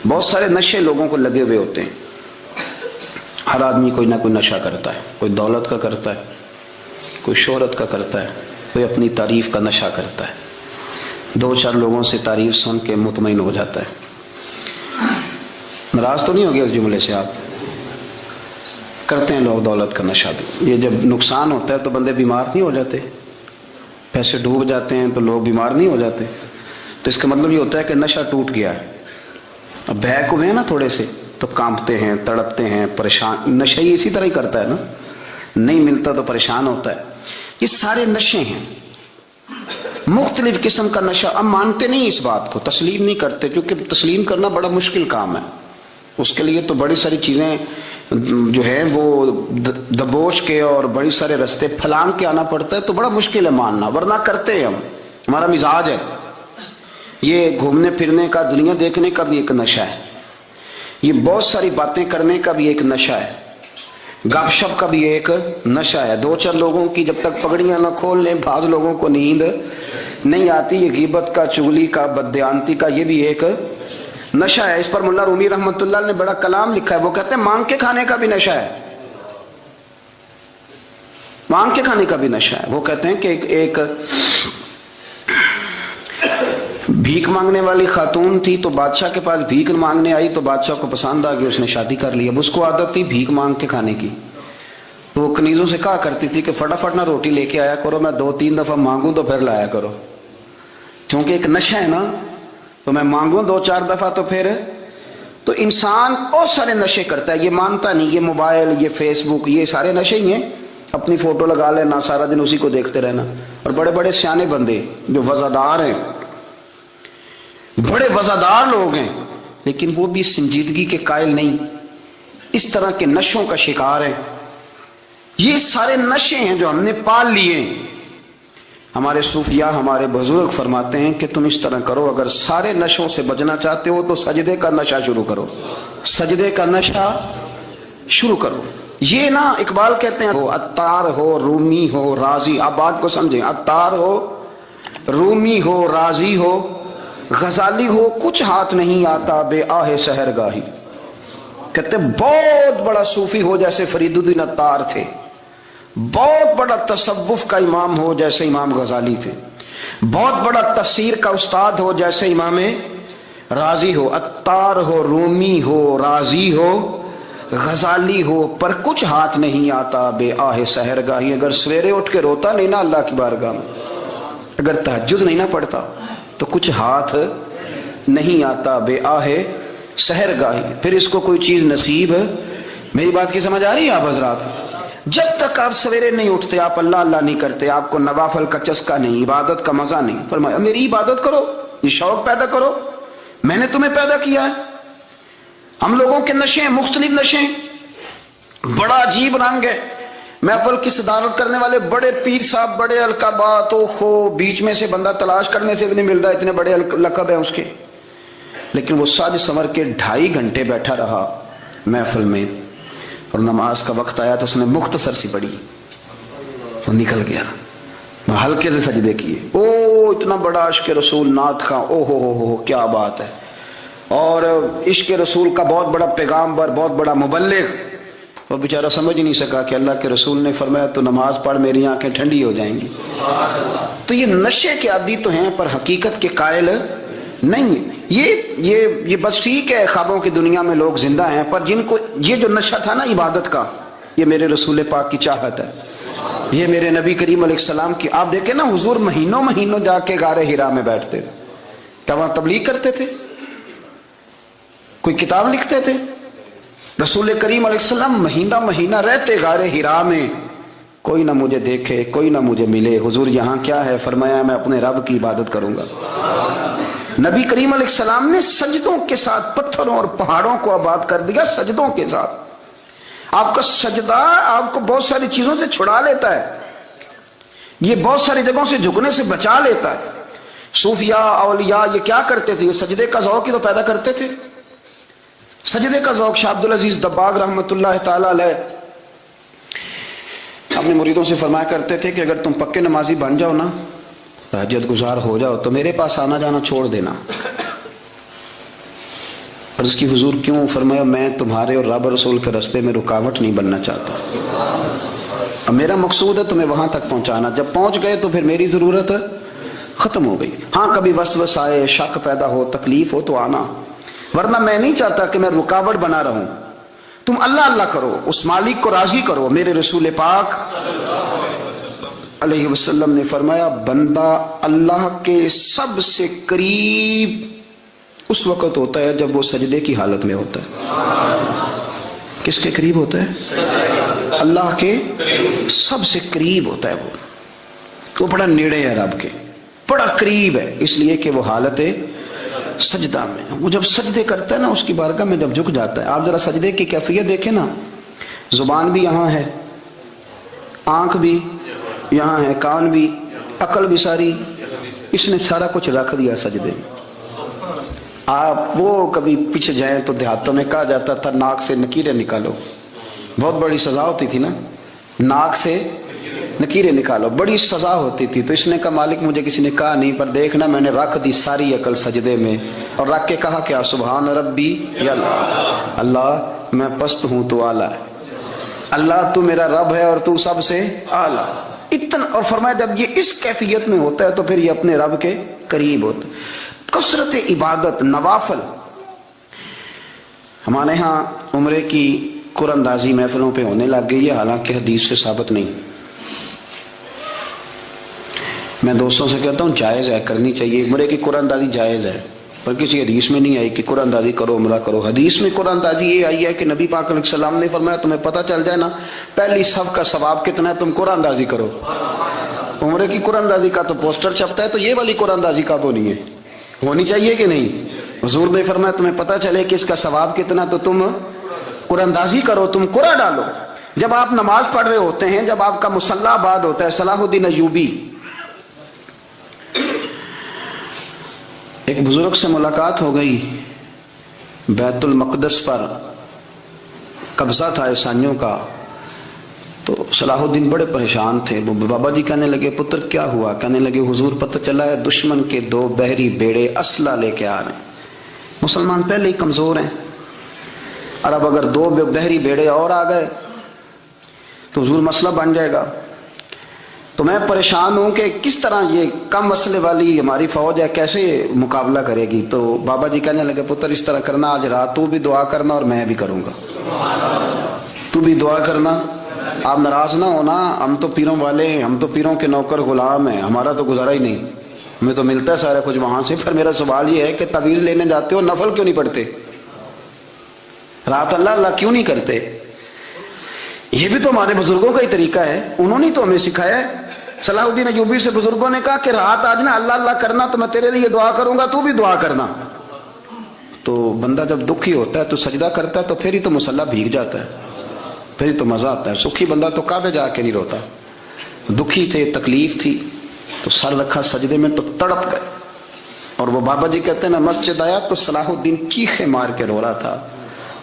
بہت سارے نشے لوگوں کو لگے ہوئے ہوتے ہیں, ہر آدمی کوئی نہ کوئی نشہ کرتا ہے, کوئی دولت کا کرتا ہے, کوئی شہرت کا کرتا ہے, کوئی اپنی تعریف کا نشہ کرتا ہے, 2-4 لوگوں سے تعریف سن کے مطمئن ہو جاتا ہے. ناراض تو نہیں ہو گیا اس جملے سے آپ؟ کرتے ہیں لوگ دولت کا نشہ بھی. یہ جب نقصان ہوتا ہے تو بندے بیمار نہیں ہو جاتے, پیسے ڈوب جاتے ہیں تو لوگ بیمار نہیں ہو جاتے. تو اس کا مطلب یہ ہوتا ہے کہ نشہ ٹوٹ گیا ہے. اب بہک ہوئے ہیں نا تھوڑے سے تو کانپتے ہیں, تڑپتے ہیں, پریشان. نشہ ہی اسی طرح ہی کرتا ہے نا, نہیں ملتا تو پریشان ہوتا ہے. یہ سارے نشے ہیں, مختلف قسم کا نشہ. اب مانتے نہیں اس بات کو, تسلیم نہیں کرتے, کیونکہ تسلیم کرنا بڑا مشکل کام ہے. اس کے لیے تو بڑی ساری چیزیں جو ہیں وہ دبوچ کے اور بڑی سارے رستے پھلانگ کے آنا پڑتا ہے، تو بڑا مشکل ہے ماننا، ورنہ کرتے ہیں ہم، ہمارا مزاج ہے۔ یہ گھومنے پھرنے کا، دنیا دیکھنے کا بھی ایک نشہ ہے، یہ بہت ساری باتیں کرنے کا بھی ایک نشہ ہے، گپ شپ کا بھی ایک نشہ ہے۔ دو چار لوگوں کی جب تک پگڑیاں نہ کھول لیں بعض لوگوں کو نیند نہیں آتی۔ یہ غیبت کا، چغلی کا، بددیانتی کا یہ بھی ایک نشہ ہے۔ اس پر ملا رومی رحمۃ اللہ نے بڑا کلام لکھا ہے، وہ کہتے ہیں مانگ کے کھانے کا بھی نشہ ہے، مانگ کے کھانے کا بھی نشہ ہے۔ وہ کہتے ہیں کہ ایک بھیک مانگنے والی خاتون تھی، تو بادشاہ کے پاس بھیک مانگنے آئی، تو بادشاہ کو پسند آ گئی، اس نے شادی کر لی۔ اب اس کو عادت تھی بھیک مانگ کے کھانے کی، تو وہ کنیزوں سے کہا کرتی تھی کہ فٹافٹ نہ روٹی لے کے آیا کرو، میں 2-3 دفعہ مانگوں تو پھر لایا کرو، کیونکہ ایک نشہ ہے نا، تو میں مانگوں 2-4 دفعہ تو پھر۔ تو انسان بہت سارے نشے کرتا ہے، یہ مانتا نہیں، یہ موبائل، یہ فیس بک، یہ سارے نشے ہی ہیں۔ اپنی فوٹو لگا لینا، سارا دن اسی کو دیکھتے رہنا۔ اور بڑے بڑے سیانے بندے جو وزادار ہیں، بڑے وزادار لوگ ہیں، لیکن وہ بھی سنجیدگی کے قائل نہیں، اس طرح کے نشوں کا شکار ہیں۔ یہ سارے نشے ہیں جو ہم نے پال لیے ہیں۔ ہمارے صوفیاء، ہمارے بزرگ فرماتے ہیں کہ تم اس طرح کرو، اگر سارے نشوں سے بچنا چاہتے ہو تو سجدے کا نشہ شروع کرو، سجدے کا نشہ شروع کرو۔ یہ نا اقبال کہتے ہیں عطار ہو، رومی ہو، رازی، آپ بات کو سمجھیں، عطار ہو، رومی ہو، رازی ہو، غزالی ہو، کچھ ہاتھ نہیں آتا بے آہ سحر گاہی۔ کہتے بہت بڑا صوفی ہو جیسے فرید الدین عطار تھے، بہت بڑا تصوف کا امام ہو جیسے امام غزالی تھے، بہت بڑا تفسیر کا استاد ہو جیسے امام رازی ہو، عطار ہو، رومی ہو، رازی ہو، غزالی ہو، پر کچھ ہاتھ نہیں آتا بے آہ سحر گاہی۔ اگر سویرے اٹھ کے روتا نہیں نا اللہ کی بارگاہ میں، اگر تہجد نہیں نہ پڑھتا تو کچھ ہاتھ نہیں آتا بے آہ سحر گاہی، پھر اس کو کوئی چیز نصیب۔ میری بات کی سمجھ آ رہی ہے آپ حضرات؟ جب تک آپ سویرے نہیں اٹھتے، آپ اللہ اللہ نہیں کرتے، آپ کو نوافل کا چسکا نہیں، عبادت کا مزہ نہیں، فرمایا میری عبادت کرو، یہ شوق پیدا کرو، میں نے تمہیں پیدا کیا ہے۔ ہم لوگوں کے نشے ہیں، مختلف نشے ہیں، بڑا عجیب رنگ ہے۔ محفل کی صدارت کرنے والے بڑے پیر صاحب، بڑے القابات، اوہو، بیچ میں سے بندہ تلاش کرنے سے بھی نہیں مل رہا، اتنے بڑے لقب ہیں اس کے، لیکن وہ ساج سنور کے 2.5 گھنٹے بیٹھا رہا محفل میں، اور نماز کا وقت آیا تو اس نے مختصر سی پڑھی، وہ نکل گیا، ہلکے سے سجدے کیے۔ او اتنا عشق عشق رسول نعت کا، او ہو کیا بات ہے، اور عشق رسول کا بہت بڑا پیغامبر، بہت بڑا مبلغ، وہ بیچارہ سمجھ ہی نہیں سکا کہ اللہ کے رسول نے فرمایا تو نماز پڑھ میری آنکھیں ٹھنڈی ہو جائیں گی۔ تو یہ نشے کے عادی تو ہیں پر حقیقت کے قائل نہیں ہیں۔ یہ بس ٹھیک ہے خوابوں کی دنیا میں لوگ زندہ ہیں، پر جن کو یہ جو نشہ تھا نا عبادت کا، یہ میرے رسول پاک کی چاہت ہے، یہ میرے نبی کریم علیہ السلام کی۔ آپ دیکھیں نا حضور مہینوں جا کے غار حرا میں بیٹھتے تھے، کیا وہاں تبلیغ کرتے تھے؟ کوئی کتاب لکھتے تھے؟ رسول کریم علیہ السلام مہینہ رہتے غار حرا میں، کوئی نہ مجھے دیکھے، کوئی نہ مجھے ملے، حضور یہاں کیا ہے؟ فرمایا میں اپنے رب کی عبادت کروں گا۔ نبی کریم علیہ السلام نے سجدوں کے ساتھ پتھروں اور پہاڑوں کو آباد کر دیا، سجدوں کے ساتھ۔ آپ کا سجدہ آپ کو بہت ساری چیزوں سے چھڑا لیتا ہے، یہ بہت ساری جگہوں سے جھکنے سے بچا لیتا ہے۔ صوفیاء، اولیاء یہ کیا کرتے تھے؟ یہ سجدے کا ذوق ہی تو پیدا کرتے تھے، سجدے کا ذوق۔ شاہ عبدالعزیز دباغ رحمۃ اللہ تعالی علیہ اپنے مریدوں سے فرمایا کرتے تھے کہ اگر تم پکے نمازی بن جاؤ نا، تہجد گزار ہو جاؤ، تو میرے پاس آنا جانا چھوڑ دینا۔ اور اس کی حضور کیوں؟ فرمایا میں تمہارے اور رب رسول کے راستے میں رکاوٹ نہیں بننا چاہتا، اب میرا مقصود ہے تمہیں وہاں تک پہنچانا، جب پہنچ گئے تو پھر میری ضرورت ختم ہو گئی۔ ہاں کبھی وسوسہ آئے، شک پیدا ہو، تکلیف ہو تو آنا، ورنہ میں نہیں چاہتا کہ میں رکاوٹ بنا رہوں۔ تم اللہ اللہ کرو، اس مالک کو راضی کرو۔ میرے رسول پاک علیہ وسلم نے فرمایا بندہ اللہ کے سب سے قریب اس وقت ہوتا ہے جب وہ سجدے کی حالت میں ہوتا ہے۔ کس کے قریب ہوتا ہے؟ اللہ کے سب سے قریب ہوتا ہے، وہ بڑا نیڑے ہے رب کے، بڑا قریب ہے، اس لیے کہ وہ حالت سجدہ میں وہ جب سجدے کرتا ہے نا، اس کی بارگاہ میں جب جھک جاتا ہے، آپ ذرا سجدے کی کیفیت دیکھیں نا، زبان بھی یہاں ہے، آنکھ بھی یہاں ہے، کان بھی، عقل بھی ساری، اس نے سارا کچھ رکھ دیا سجدے میں۔ آپ وہ کبھی پیچھے جائیں تو دیہاتوں میں کہا جاتا تھا ناک سے نکیریں نکالو، بہت بڑی سزا ہوتی تھی نا، ناک سے نکیریں نکالو، بڑی سزا ہوتی تھی۔ تو اس نے کہا مالک مجھے کسی نے کہا نہیں، پر دیکھنا میں نے رکھ دی ساری عقل سجدے میں، اور رکھ کے کہا کیا، سبحان ربی یا اللہ، اللہ میں پست ہوں تو اعلیٰ ہے، اللہ تو میرا رب ہے اور تو سب سے اعلیٰ، اتنا۔ اور فرمایا جب یہ اس کیفیت میں ہوتا ہے تو پھر یہ اپنے رب کے قریب ہوتا ہے۔ کثرت عبادت، نوافل۔ ہمارے ہاں عمرے کی قرآن اندازی محفلوں پہ ہونے لگ گئی ہے، حالانکہ حدیث سے ثابت نہیں۔ میں دوستوں سے کہتا ہوں جائز ہے، کرنی چاہیے، عمرے کی قرآن اندازی جائز ہے، پر کسی حدیث میں نہیں آئی کہ قرآن اندازی کرو عمرہ کرو۔ حدیث میں قرآن اندازی یہ آئی ہے کہ نبی پاک علیہ السلام نے فرمایا تمہیں پتہ چل جائے نا پہلی صف کا ثواب کتنا ہے، تم قرآن اندازی کرو۔ عمرے کی قرآن اندازی کا تو پوسٹر چھپتا ہے، تو یہ والی قرآن اندازی کب ہونی ہے؟ ہونی چاہیے کہ نہیں؟ حضور نے فرمایا تمہیں پتہ چلے کہ اس کا ثواب کتنا، تو تم قرآن اندازی کرو، تم قرآن ڈالو۔ جب آپ نماز پڑھ رہے ہوتے ہیں، جب آپ کا مصلی آباد ہوتا ہے، صلاح الدین ایوبی ایک بزرگ سے ملاقات ہو گئی، بیت المقدس پر قبضہ تھا عیسائیوں کا، تو صلاح الدین بڑے پریشان تھے۔ وہ بابا جی کہنے لگے پتر کیا ہوا؟ کہنے لگے حضور پتہ چلا ہے دشمن کے 2 بحری بیڑے اسلحہ لے کے آ رہے ہیں، مسلمان پہلے ہی کمزور ہیں، اور اب اگر 2 بحری بیڑے اور آ گئے تو حضور مسئلہ بن جائے گا، تو میں پریشان ہوں کہ کس طرح یہ کم مسئلے والی ہماری فوج ہے کیسے مقابلہ کرے گی۔ تو بابا جی کہنے لگے پتر اس طرح کرنا، آج رات تو بھی دعا کرنا اور میں بھی کروں گا، تو بھی دعا کرنا، آپ ناراض نہ ہونا، ہم تو پیروں والے ہیں، ہم تو پیروں کے نوکر غلام ہیں، ہمارا تو گزارا ہی نہیں، ہمیں تو ملتا ہے سارا کچھ وہاں سے۔ پھر میرا سوال یہ ہے کہ تعویذ لینے جاتے ہو نفل کیوں نہیں پڑھتے؟ رات اللہ اللہ کیوں نہیں کرتے؟ یہ بھی تو ہمارے بزرگوں کا ہی طریقہ ہے، انہوں نے تو ہمیں سکھایا ہے۔ صلاح الدین ایوبی سے بزرگوں نے کہا کہ رات آج نا اللہ اللہ کرنا، تو میں تیرے لیے دعا کروں گا، تو بھی دعا کرنا۔ تو بندہ جب دکھی ہوتا ہے تو سجدہ کرتا ہے، تو پھر ہی تو مصلی بھیگ جاتا ہے، پھر ہی تو مزہ آتا ہے۔ سکھی بندہ تو کعبے جا کے نہیں روتا، دکھی تھے، تکلیف تھی، تو سر رکھا سجدے میں تو تڑپ گئے۔ اور وہ بابا جی کہتے ہیں میں مسجد آیا تو صلاح الدین چیخے مار کے رو رہا تھا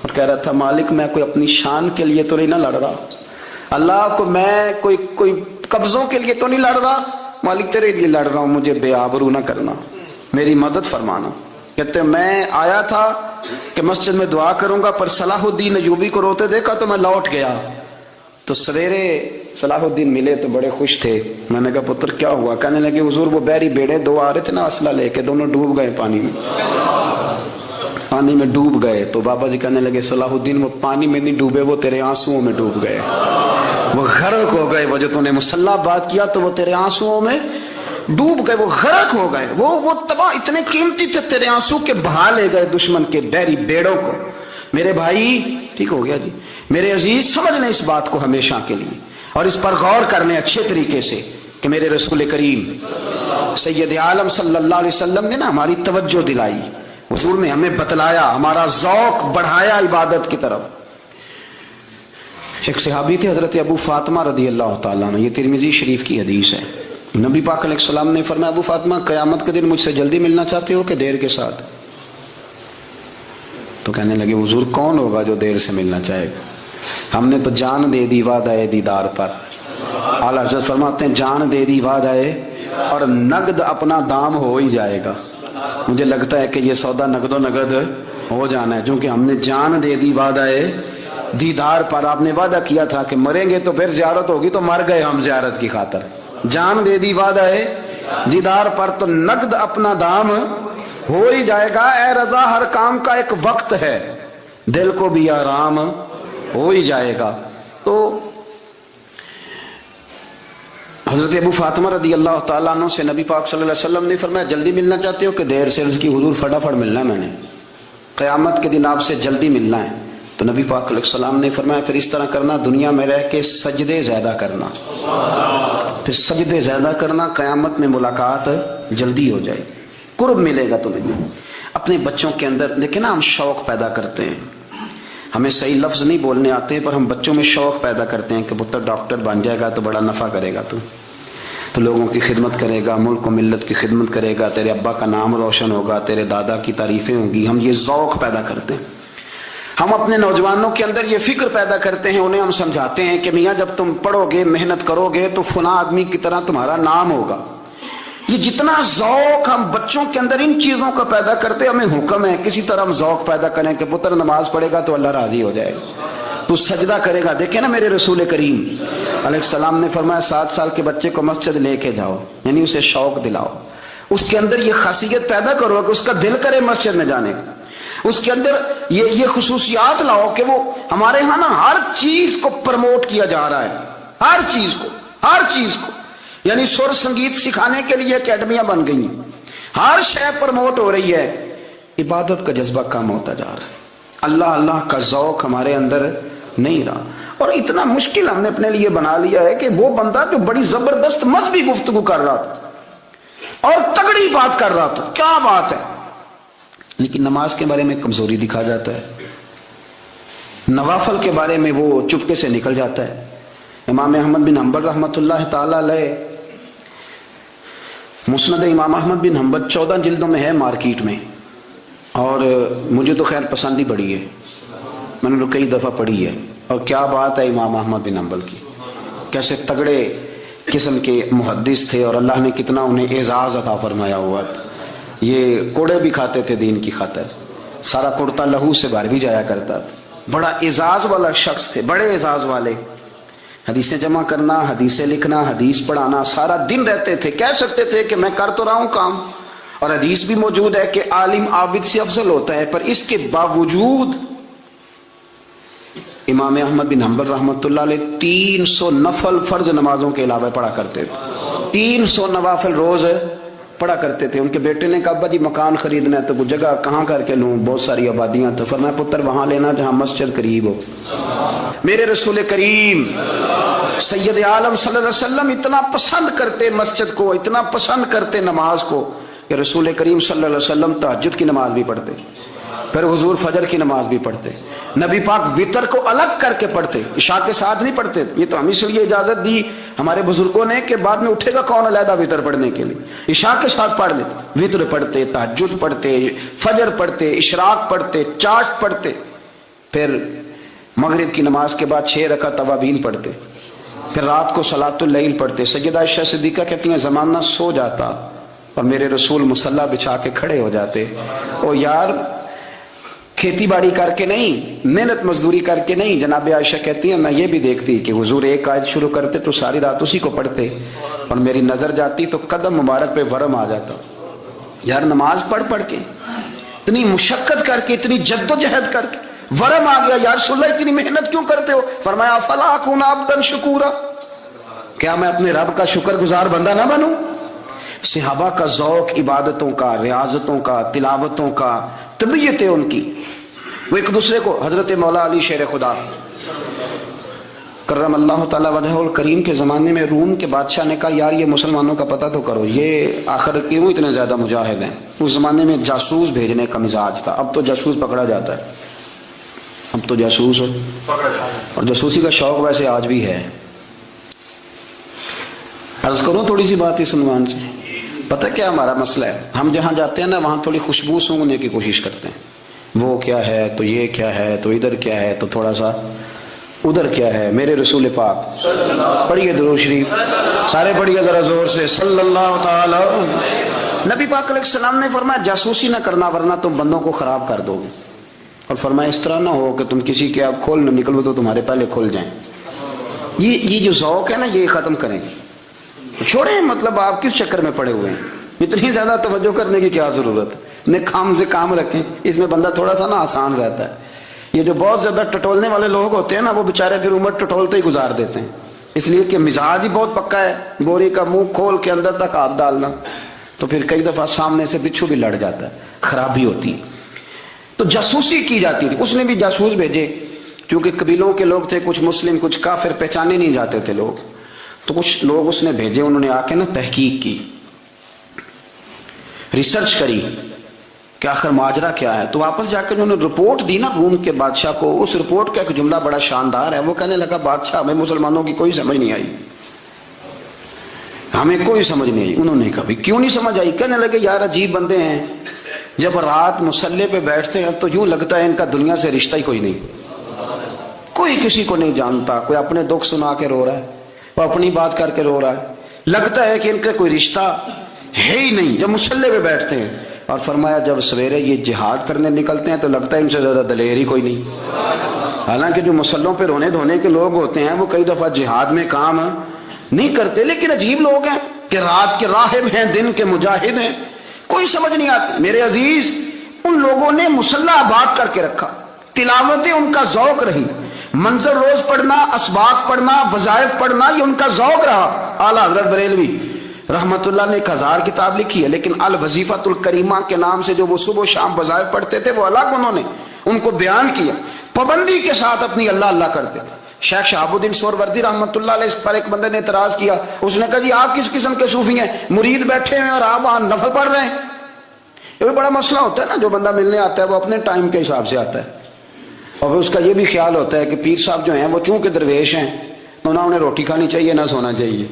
اور کہہ رہا تھا مالک میں کوئی اپنی شان کے لیے تو نہیں نہ لڑ رہا، اللہ کو میں کوئی قبضوں کے لیے تو نہیں لڑ رہا، مالک تیرے لیے لڑ رہا ہوں، مجھے بے آبرو نہ کرنا، میری مدد فرمانا۔ کہتے ہیں میں آیا تھا کہ مسجد میں دعا کروں گا، پر صلاح الدین ایوبی کو روتے دیکھا تو میں لوٹ گیا۔ تو سویرے صلاح الدین ملے تو بڑے خوش تھے، میں نے کہا پتر کیا ہوا؟ کہنے لگے حضور وہ بحری بیڑے 2 آ رہے تھے نا اسلحہ لے کے، دونوں ڈوب گئے پانی میں ڈوب گئے۔ تو بابا جی کہنے لگے صلاح الدین وہ پانی میں نہیں ڈوبے، وہ تیرے آنسوؤں میں ڈوب گئے، وہ غرق ہو گئے، وہ جو تو نے مصلی بات کیا تو وہ تیرے آنسوؤں میں ڈوب گئے، وہ غرق ہو گئے، وہ تباہ، اتنے قیمتی تھے تیرے آنسو کے بہا لے گئے دشمن کے بحری بیڑوں کو۔ میرے بھائی ٹھیک ہو گیا جی، میرے عزیز سمجھ لیں اس بات کو ہمیشہ کے لیے، اور اس پر غور کرنے اچھے طریقے سے کہ میرے رسول کریم سید عالم صلی اللہ علیہ وسلم نے نا ہماری توجہ دلائی، حضور نے ہمیں بتلایا، ہمارا ذوق بڑھایا عبادت کی طرف۔ ایک صحابی تھے حضرت ابو فاطمہ رضی اللہ تعالیٰ عنہ، یہ ترمذی شریف کی حدیث ہے۔ نبی پاک علیہ السلام نے فرمایا ابو فاطمہ قیامت کے دن مجھ سے جلدی ملنا چاہتے ہو کہ دیر کے ساتھ؟ تو کہنے لگے حضور کون ہوگا جو دیر سے ملنا چاہے گا؟ ہم نے تو جان دے دی وعدہ دیدار پر۔ اعلیٰ حضرت فرماتے ہیں جان دے دی وعدہ اور نقد اپنا دام ہو ہی جائے گا۔ مجھے لگتا ہے کہ یہ سودا نقد و نقد ہو جانا ہے، چونکہ ہم نے جان دے دی وعدہ دیدار پر۔ آپ نے وعدہ کیا تھا کہ مریں گے تو پھر زیارت ہوگی، تو مر گئے ہم زیارت کی خاطر۔ جان دے دی وعدہ دیدار پر، تو نقد اپنا دام ہو ہی جائے گا۔ اے رضا ہر کام کا ایک وقت ہے، دل کو بھی آرام ہو ہی جائے گا۔ تو حضرت ابو فاطمہ رضی اللہ تعالیٰ عنہ سے نبی پاک صلی اللہ علیہ وسلم نے فرمایا جلدی ملنا چاہتے ہو کہ دیر سے؟ اس کی حضور فٹافٹ ملنا ہے، میں نے قیامت کے دن آپ سے جلدی ملنا ہے۔ تو نبی پاک علیہ السلام نے فرمایا پھر اس طرح کرنا، دنیا میں رہ کے سجدے زیادہ کرنا، پھر سجدے زیادہ کرنا، قیامت میں ملاقات جلدی ہو جائے، قرب ملے گا تمہیں۔ اب اپنے بچوں کے اندر دیکھیں نا، ہم شوق پیدا کرتے ہیں، ہمیں صحیح لفظ نہیں بولنے آتے پر ہم بچوں میں شوق پیدا کرتے ہیں کہ پتر ڈاکٹر بن جائے گا تو بڑا نفع کرے گا، تو لوگوں کی خدمت کرے گا، ملک و ملت کی خدمت کرے گا، تیرے ابا کا نام روشن ہوگا، تیرے دادا کی تعریفیں ہوں گی۔ ہم یہ ذوق پیدا کرتے ہیں، ہم اپنے نوجوانوں کے اندر یہ فکر پیدا کرتے ہیں، انہیں ہم سمجھاتے ہیں کہ میاں جب تم پڑھو گے، محنت کرو گے تو فلاں آدمی کی طرح تمہارا نام ہوگا۔ یہ جتنا ذوق ہم بچوں کے اندر ان چیزوں کا پیدا کرتے، ہمیں حکم ہے کسی طرح ہم ذوق پیدا کریں کہ پتر نماز پڑھے گا تو اللہ راضی ہو جائے گا، تو سجدہ کرے گا۔ دیکھیں نا میرے رسول کریم علیہ السلام نے فرمایا 7 سال کے بچے کو مسجد لے کے جاؤ، یعنی اسے شوق دلاؤ، اس کے اندر یہ خاصیت پیدا کرو کہ اس کا دل کرے مسجد میں جانے کا، اس کے اندر یہ خصوصیات لاؤ کہ وہ ہمارے ہاں نا ہر چیز کو پروموٹ کیا جا رہا ہے، ہر چیز کو یعنی سر سنگیت سکھانے کے لیے اکیڈمیاں بن گئی ہیں، ہر شے پروموٹ ہو رہی ہے، عبادت کا جذبہ کم ہوتا جا رہا ہے، اللہ کا ذوق ہمارے اندر نہیں رہا۔ اور اتنا مشکل ہم نے اپنے لیے بنا لیا ہے کہ وہ بندہ جو بڑی زبردست مذہبی گفتگو کر رہا تھا اور تگڑی بات کر رہا تھا، کیا بات ہے، لیکن نماز کے بارے میں کمزوری دکھا جاتا ہے، نوافل کے بارے میں وہ چپکے سے نکل جاتا ہے۔ امام احمد بن حنبل رحمۃ اللہ تعالی علیہ، مسند امام احمد بن حنبل 14 جلدوں میں ہے مارکیٹ میں، اور مجھے تو خیر پسند ہی پڑی ہے، میں نے تو کئی دفعہ پڑھی ہے، اور کیا بات ہے امام احمد بن حنبل کی، کیسے تگڑے قسم کے محدث تھے اور اللہ نے کتنا انہیں اعزاز عطا فرمایا ہوا تھا۔ یہ کوڑے بھی کھاتے تھے دین کی خاطر، سارا کرتا لہو سے باہر بھی جایا کرتا تھا، بڑا اعزاز والا شخص تھے، بڑے اعزاز والے، حدیثیں جمع کرنا، حدیثیں لکھنا، حدیث پڑھانا، سارا دن رہتے تھے۔ کہہ سکتے تھے کہ میں کر تو رہا ہوں کام، اور حدیث بھی موجود ہے کہ عالم عابد سے افضل ہوتا ہے، پر اس کے باوجود امام احمد بن حنبل رحمۃ اللہ علیہ 300 نفل فرض نمازوں کے علاوہ پڑھا کرتے تھے، 300 نوافل روز پڑھا کرتے تھے۔ ان کے بیٹے نے کہا ابا جی مکان خریدنا ہے تو وہ جگہ کہاں کر کے لوں، بہت ساری آبادیاں، تو فرمایا پتر وہاں لینا جہاں مسجد قریب ہو۔ میرے رسول کریم سید عالم صلی اللہ علیہ وسلم اتنا پسند کرتے مسجد کو، اتنا پسند کرتے نماز کو کہ رسول کریم صلی اللہ علیہ وسلم تہجد کی نماز بھی پڑھتے، پھر حضور فجر کی نماز بھی پڑھتے، نبی پاک وتر کو الگ کر کے پڑھتے، عشاء کے ساتھ نہیں پڑھتے۔ یہ تو ہم اس لیے اجازت دی ہمارے بزرگوں نے کہ بعد میں اٹھے گا کون علیحدہ وتر پڑھنے کے لیے، عشاء کے ساتھ پڑھ لے، وتر پڑھتے، تہجد پڑھتے، فجر پڑھتے، اشراق پڑھتے، چاشت پڑھتے، پھر مغرب کی نماز کے بعد 6 رکعت اوابین پڑھتے، پھر رات کو صلاۃ اللیل پڑھتے۔ سیدہ عائشہ صدیقہ کہتی ہیں زمانہ سو جاتا اور میرے رسول مصلی بچھا کے کھڑے ہو جاتے، او یار کھیتی باڑی کر کے نہیں، محنت مزدوری کر کے نہیں۔ جناب عائشہ کہتی ہیں میں یہ بھی دیکھتی کہ حضور ایک آیت شروع کرتے تو ساری رات اسی کو پڑھتے، اور میری نظر جاتی تو قدم مبارک پہ ورم آ جاتا، یار نماز پڑھ کے اتنی مشقت کر کے، اتنی جد و جہد کر کے ورم آ گیا، یا رسول اللہ اتنی محنت کیوں کرتے ہو؟ فرمایا فلا اکون عبدا شکورا، کیا میں اپنے رب کا شکر گزار بندہ نہ بنوں؟ صحابہ کا ذوق عبادتوں کا، ریاضتوں کا، تلاوتوں کا، طبیعت ہے ان کی، وہ ایک دوسرے کو، حضرت مولا علی شیر خدا کرم اللہ تعالی وجہہ الکریم کے زمانے میں روم کے بادشاہ نے کہا یار یہ مسلمانوں کا پتہ تو کرو، یہ آخر کیوں اتنے زیادہ مجاہد ہیں؟ اس زمانے میں جاسوس بھیجنے کا مزاج تھا، اب تو جاسوس پکڑا جاتا ہے، اب تو جاسوس اور جاسوسی کا شوق ویسے آج بھی ہے۔ عرض کروں تھوڑی سی بات اس عنوان سے، پتہ کیا ہمارا مسئلہ ہے؟ ہم جہاں جاتے ہیں نا وہاں تھوڑی خوشبو سونگنے کی کوشش کرتے ہیں، وہ کیا ہے تو یہ کیا ہے تو ادھر کیا ہے تو تھوڑا سا ادھر کیا ہے۔ میرے رسول پاک پڑھیے درود شریف، سارے پڑھیے ذرا زور سے، صلی اللہ تعالی۔ نبی پاک علیہ السلام نے فرمایا جاسوسی نہ کرنا ورنہ تم بندوں کو خراب کر دو گے، اور فرمایا اس طرح نہ ہو کہ تم کسی کے آپ کھول نہ نکلو تو تمہارے پہلے کھل جائیں۔ یہ جو ذوق ہے نا یہ ختم کریں، چھوڑیں، مطلب آپ کس چکر میں پڑے ہوئے ہیں، اتنی زیادہ توجہ کرنے کی کیا ضرورت ہے؟ کام سے کام رکھیں، اس میں بندہ تھوڑا سا نا آسان رہتا ہے۔ یہ جو بہت زیادہ ٹٹولنے والے لوگ ہوتے ہیں نا وہ بیچارے پھر عمر ٹٹولتے ہی گزار دیتے ہیں، اس لیے کہ مزاج ہی بہت پکا ہے، بوری کا منہ کھول کے اندر تک ہاتھ ڈالنا، تو پھر کئی دفعہ سامنے سے بچھو بھی لڑ جاتا ہے، خرابی ہوتی ہے۔ تو جاسوسی کی جاتی تھی، اس نے بھی جاسوس بھیجے، کیونکہ قبیلوں کے لوگ تھے، کچھ مسلم کچھ کافر، پہچانے نہیں جاتے تھے لوگ، تو کچھ لوگ اس نے بھیجے، انہوں نے آ کے نا تحقیق کی، ریسرچ کری کہ آخر ماجرا کیا ہے. تو واپس جا کے انہوں نے رپورٹ دی نا روم کے بادشاہ کو. اس رپورٹ کا ایک جملہ بڑا شاندار ہے. وہ کہنے لگا بادشاہ ہمیں مسلمانوں کی کوئی سمجھ نہیں آئی, ہمیں کوئی سمجھ نہیں آئی. انہوں نے کہا کیوں نہیں سمجھ آئی؟ کہنے لگے یار عجیب بندے ہیں, جب رات مصلے پہ بیٹھتے ہیں تو یوں لگتا ہے ان کا دنیا سے رشتہ ہی کوئی نہیں, کوئی کسی کو نہیں جانتا. کوئی اپنے دکھ سنا کے رو رہا ہے, وہ اپنی بات کر کے رو رہا ہے, لگتا ہے کہ ان کا کوئی رشتہ ہے ہی نہیں جب مصلے پہ بیٹھتے ہیں. اور فرمایا جب سویرے یہ جہاد کرنے نکلتے ہیں تو لگتا ہے ان سے زیادہ دلیر ہی کوئی نہیں. حالانکہ جو مسلوں پہ رونے دھونے کے لوگ ہوتے ہیں وہ کئی دفعہ جہاد میں کام نہیں کرتے, لیکن عجیب لوگ ہیں کہ رات کے راہب ہیں, دن کے مجاہد ہیں, کوئی سمجھ نہیں آتی. میرے عزیز, ان لوگوں نے مصلی آباد کر کے رکھا, تلاوتیں ان کا ذوق رہی, منظر روز پڑھنا, اسباق پڑھنا, وظائف پڑھنا, یہ ان کا ذوق رہا. اعلیٰ حضرت بریلوی رحمت اللہ نے 1000 کتاب لکھی ہے, لیکن الوظیفۃ الکریمہ کے نام سے جو وہ صبح و شام وظائف پڑھتے تھے وہ الگ انہوں نے ان کو بیان کیا, پابندی کے ساتھ اپنی اللہ اللہ کرتے تھے. شیخ شہاب الدین سہروردی رحمت اللہ علیہ, اس پر ایک بندے نے اعتراض کیا. اس نے کہا جی آپ کس قسم کے صوفی ہیں, مرید بیٹھے ہیں اور آپ وہاں نفل پڑھ رہے ہیں. یہ بھی بڑا مسئلہ ہوتا ہے نا, جو بندہ ملنے آتا ہے وہ اپنے ٹائم کے حساب سے آتا ہے, اور اس کا یہ بھی خیال ہوتا ہے کہ پیر صاحب جو ہیں وہ چونکہ درویش ہیں تو نہ انہیں روٹی کھانی چاہیے نہ سونا چاہیے,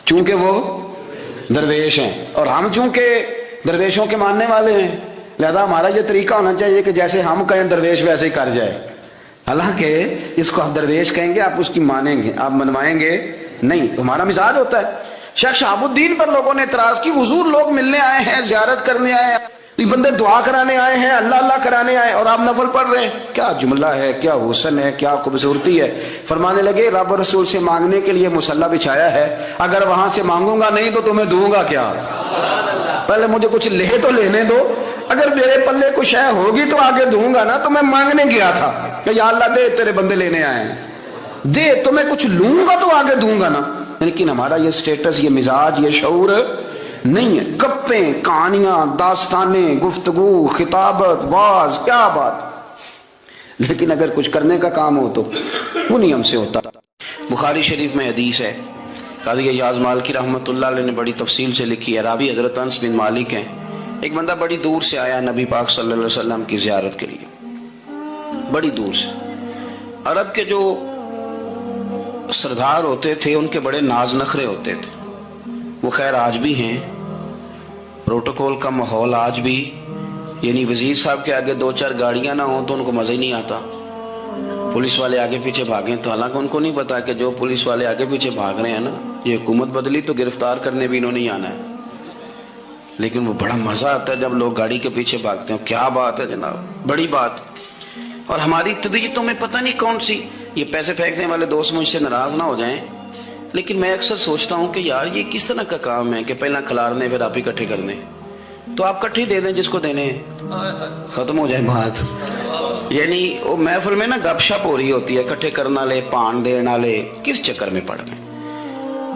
چونکہ وہ درویش ہیں, اور ہم چونکہ درویشوں کے ماننے والے ہیں لہذا ہمارا یہ طریقہ ہونا چاہیے کہ جیسے ہم کہیں درویش ویسے ہی کر جائے. حالانکہ اس کو آپ درویش کہیں گے, آپ اس کی مانیں گے, آپ منوائیں گے نہیں, ہمارا مزاج ہوتا ہے. شیخ شہاب الدین پر لوگوں نے اعتراض کی, حضور لوگ ملنے آئے ہیں, زیارت کرنے آئے ہیں, یہ بندے دعا کرانے آئے ہیں, اللہ اللہ کرانے آئے, اور آپ نفل پڑھ رہے ہیں. کیا جملہ ہے, کیا حسن ہے, کیا خوبصورتی ہے. فرمانے لگے رب رسول سے مانگنے کے لیے مصلی بچھایا ہے, اگر وہاں سے مانگوں گا نہیں تو تمہیں دوں گا کیا, پہلے مجھے کچھ لے تو لینے دو, اگر میرے پلے کچھ ہے ہوگی تو آگے دوں گا نا. تو میں مانگنے گیا تھا کہ یا اللہ دے, تیرے بندے لینے آئے ہیں, دے, تو میں کچھ لوں گا تو آگے دوں گا نا. لیکن ہمارا یہ سٹیٹس, یہ مزاج, یہ شعور نہیں ہے. گپیں, کہانیاں, داستانیں, گفتگو, خطابت, واز, کیا بات. لیکن اگر کچھ کرنے کا کام ہو تو وہ نہیں ہم سے ہوتا. بخاری شریف میں حدیث ہے, قاضی ایاز مالکی رحمت اللہ علیہ نے بڑی تفصیل سے لکھی ہے. راوی حضرت انس بن مالک ہیں. ایک بندہ بڑی دور سے آیا نبی پاک صلی اللہ علیہ وسلم کی زیارت کے لیے, بڑی دور سے. عرب کے جو سردار ہوتے تھے ان کے بڑے ناز نخرے ہوتے تھے, وہ خیر آج بھی ہیں, پروٹوکول کا ماحول آج بھی, یعنی وزیر صاحب کے آگے 2-4 گاڑیاں نہ ہوں تو ان کو مزہ ہی نہیں آتا, پولیس والے آگے پیچھے بھاگیں تو, حالانکہ ان کو نہیں پتا کہ جو پولیس والے آگے پیچھے بھاگ رہے ہیں نا, یہ حکومت بدلی تو گرفتار کرنے بھی انہوں نے آنا ہے. لیکن وہ بڑا مزہ آتا ہے جب لوگ گاڑی کے پیچھے بھاگتے ہیں. کیا بات ہے جناب, بڑی بات. اور ہماری طبیعتوں میں پتہ نہیں کون سی, یہ پیسے پھینکنے والے دوست مجھ سے ناراض نہ ہو جائیں, لیکن میں اکثر سوچتا ہوں کہ یار یہ کس طرح کا کام ہے کہ پہلا کھلارنے پھر آپ اکٹھے کرنے, تو آپ کٹھے دے دیں جس کو دینے ہیں, ختم ہو جائے بات. یعنی وہ محفل میں نا گپ شپ ہو رہی ہوتی ہے, اکٹھے کرنا لے, پان دینا لے, کس چکر میں پڑ گئے.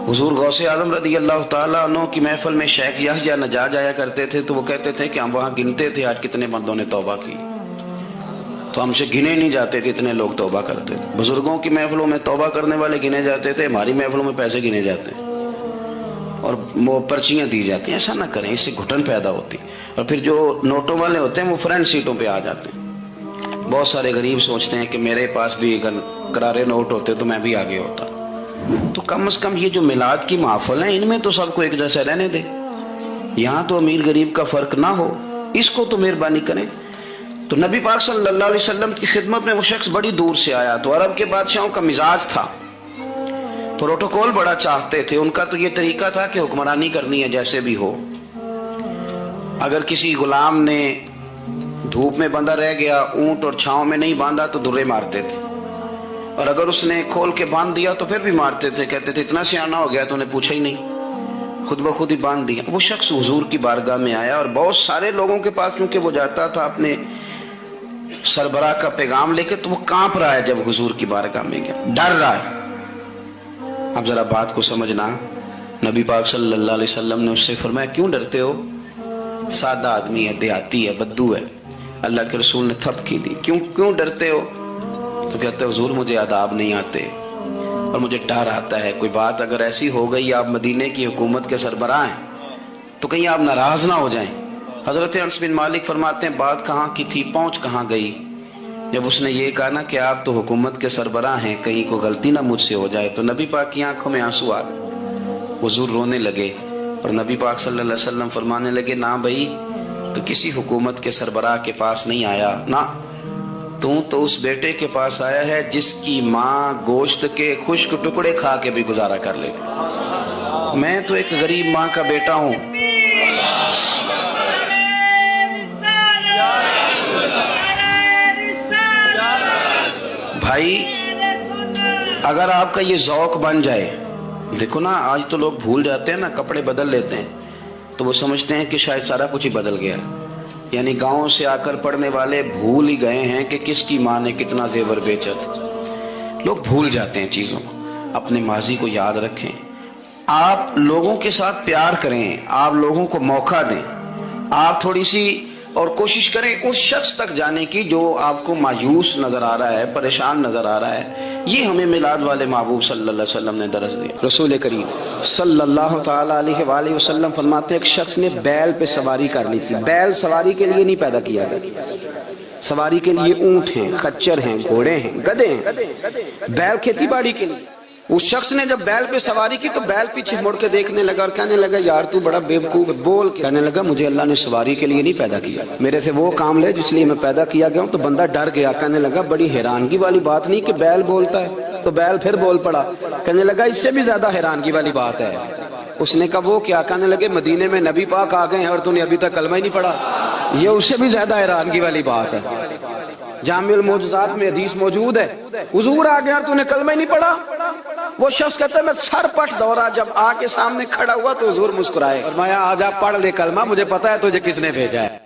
حضور غوث اعظم رضی اللہ تعالیٰ عنہ کی محفل میں شیخ یحییٰ نجار جایا کرتے تھے, تو وہ کہتے تھے کہ ہم وہاں گنتے تھے آج کتنے بندوں نے توبہ کی, تو ہم سے گنے نہیں جاتے تھے اتنے لوگ توبہ کرتے تھے. بزرگوں کی محفلوں میں توبہ کرنے والے گنے جاتے تھے, ہماری محفلوں میں پیسے گنے جاتے ہیں اور وہ پرچیاں دی جاتی ہیں. ایسا نہ کریں, اس سے گھٹن پیدا ہوتی, اور پھر جو نوٹوں والے ہوتے ہیں وہ فرنٹ سیٹوں پہ آ جاتے ہیں. بہت سارے غریب سوچتے ہیں کہ میرے پاس بھی اگر کرارے نوٹ ہوتے تو میں بھی آگے ہوتا. تو کم از کم یہ جو میلاد کی محفل ہیں ان میں تو سب کو ایک جیسا رہنے دے, یہاں تو امیر غریب کا فرق نہ ہو, اس کو تو مہربانی کریں. تو نبی پاک صلی اللہ علیہ وسلم کی خدمت میں وہ شخص بڑی دور سے آیا. تو عرب کے بادشاہوں کا مزاج تھا, پروٹوکول بڑا چاہتے تھے. ان کا تو یہ طریقہ تھا کہ حکمرانی کرنی ہے جیسے بھی ہو. اگر کسی غلام نے دھوپ میں بندھا رہ گیا, اونٹ اور چھاؤں میں نہیں باندھا تو درے مارتے تھے, اور اگر اس نے کھول کے باندھ دیا تو پھر بھی مارتے تھے. کہتے تھے اتنا سیانا ہو گیا تو انہیں پوچھا ہی نہیں, خود بخود ہی باندھ دیا. وہ شخص حضور کی بارگاہ میں آیا, اور بہت سارے لوگوں کے پاس کیونکہ وہ جاتا تھا اپنے سربراہ کا پیغام لے کے, تو وہ کانپ رہا ہے جب حضور کی بارگاہ میں گیا, ڈر رہا ہے. اب ذرا بات کو سمجھنا, نبی پاک صلی اللہ علیہ وسلم نے اس سے فرمایا کیوں ڈرتے ہو, سادہ آدمی ہے, دیہاتی ہے, بدو ہے. اللہ کے رسول نے تھپ کی دی, کیوں ڈرتے ہو؟ تو کہتے حضور مجھے آداب نہیں آتے اور مجھے ڈر آتا ہے, کوئی بات اگر ایسی ہو گئی, آپ مدینے کی حکومت کے سربراہ ہیں, تو کہیں آپ ناراض نہ ہو جائیں. حضرت انس بن مالک فرماتے ہیں بات کہاں کی تھی پہنچ کہاں گئی؟ جب اس نے یہ کہا نا کہ آپ تو حکومت کے سربراہ ہیں، کہیں کو غلطی نہ مجھ سے ہو جائے، تو نبی پاک کی آنکھوں میں آنسو آ گئے، حضور رونے لگے اور نبی پاک صلی اللہ علیہ وسلم فرمانے لگے نہ بھائی تو کسی حکومت کے سربراہ کے پاس نہیں آیا، نہ تو اس بیٹے کے پاس آیا ہے جس کی ماں گوشت کے خشک ٹکڑے کھا کے بھی گزارا کر لے گی۔ میں تو ایک غریب ماں کا بیٹا ہوں۔ بھائی اگر آپ کا یہ ذوق بن جائے، دیکھو نا آج تو لوگ بھول جاتے ہیں نا، کپڑے بدل لیتے ہیں تو وہ سمجھتے ہیں کہ شاید سارا کچھ ہی بدل گیا، یعنی گاؤں سے آ کر پڑھنے والے بھول ہی گئے ہیں کہ کس کی ماں نے کتنا زیور بیچا تھا۔ لوگ بھول جاتے ہیں چیزوں کو، اپنے ماضی کو یاد رکھیں، آپ لوگوں کے ساتھ پیار کریں، آپ لوگوں کو موقع دیں، آپ تھوڑی سی اور کوشش کریں اس شخص تک جانے کی جو آپ کو مایوس نظر آ رہا ہے، پریشان نظر آ رہا ہے۔ یہ ہمیں میلاد والے محبوب صلی اللہ علیہ وسلم نے درس دیا۔ رسول کریم صلی اللہ تعالیٰ علیہ وآلہ وسلم فرماتے ہیں ایک شخص نے بیل پہ سواری کر لی تھی۔ بیل سواری کے لیے نہیں پیدا کیا گیا، سواری کے لیے اونٹ ہیں، خچر ہیں، گھوڑے ہیں، گدھے ہیں، بیل کھیتی باڑی کے لیے۔ اس شخص نے جب بیل پہ سواری کی تو بیل پیچھے مڑ کے دیکھنے لگا اور کہنے لگا یار تو بڑا بیوقوف ہے، بول کے کہنے لگا مجھے اللہ نے سواری کے لیے نہیں پیدا کیا، میرے سے وہ کام لے جس لیے میں پیدا کیا گیا ہوں۔ تو بندہ ڈر گیا، کہنے لگا بڑی حیرانگی والی بات نہیں کہ بیل بولتا ہے، تو بیل پھر بول پڑا، کہنے لگا اس سے بھی زیادہ حیرانگی والی بات ہے۔ اس نے کہا وہ کیا؟ کہنے لگے مدینے میں نبی پاک آ گئے ہیں اور تو نے ابھی تک کلمہ ہی نہیں پڑھا، یہ اس سے بھی زیادہ حیرانگی والی بات ہے۔ جامع المعجزات میں حدیث موجود ہے، حضور آ گئے اور تو نے کلمہ ہی نہیں پڑھا۔ وہ شخص کہتا ہے میں سر پٹ دورا، جب آ کے سامنے کھڑا ہوا تو حضور مسکرائے، فرمایا آجا پڑھ لے کلمہ، مجھے پتا ہے تجھے کس نے بھیجا ہے۔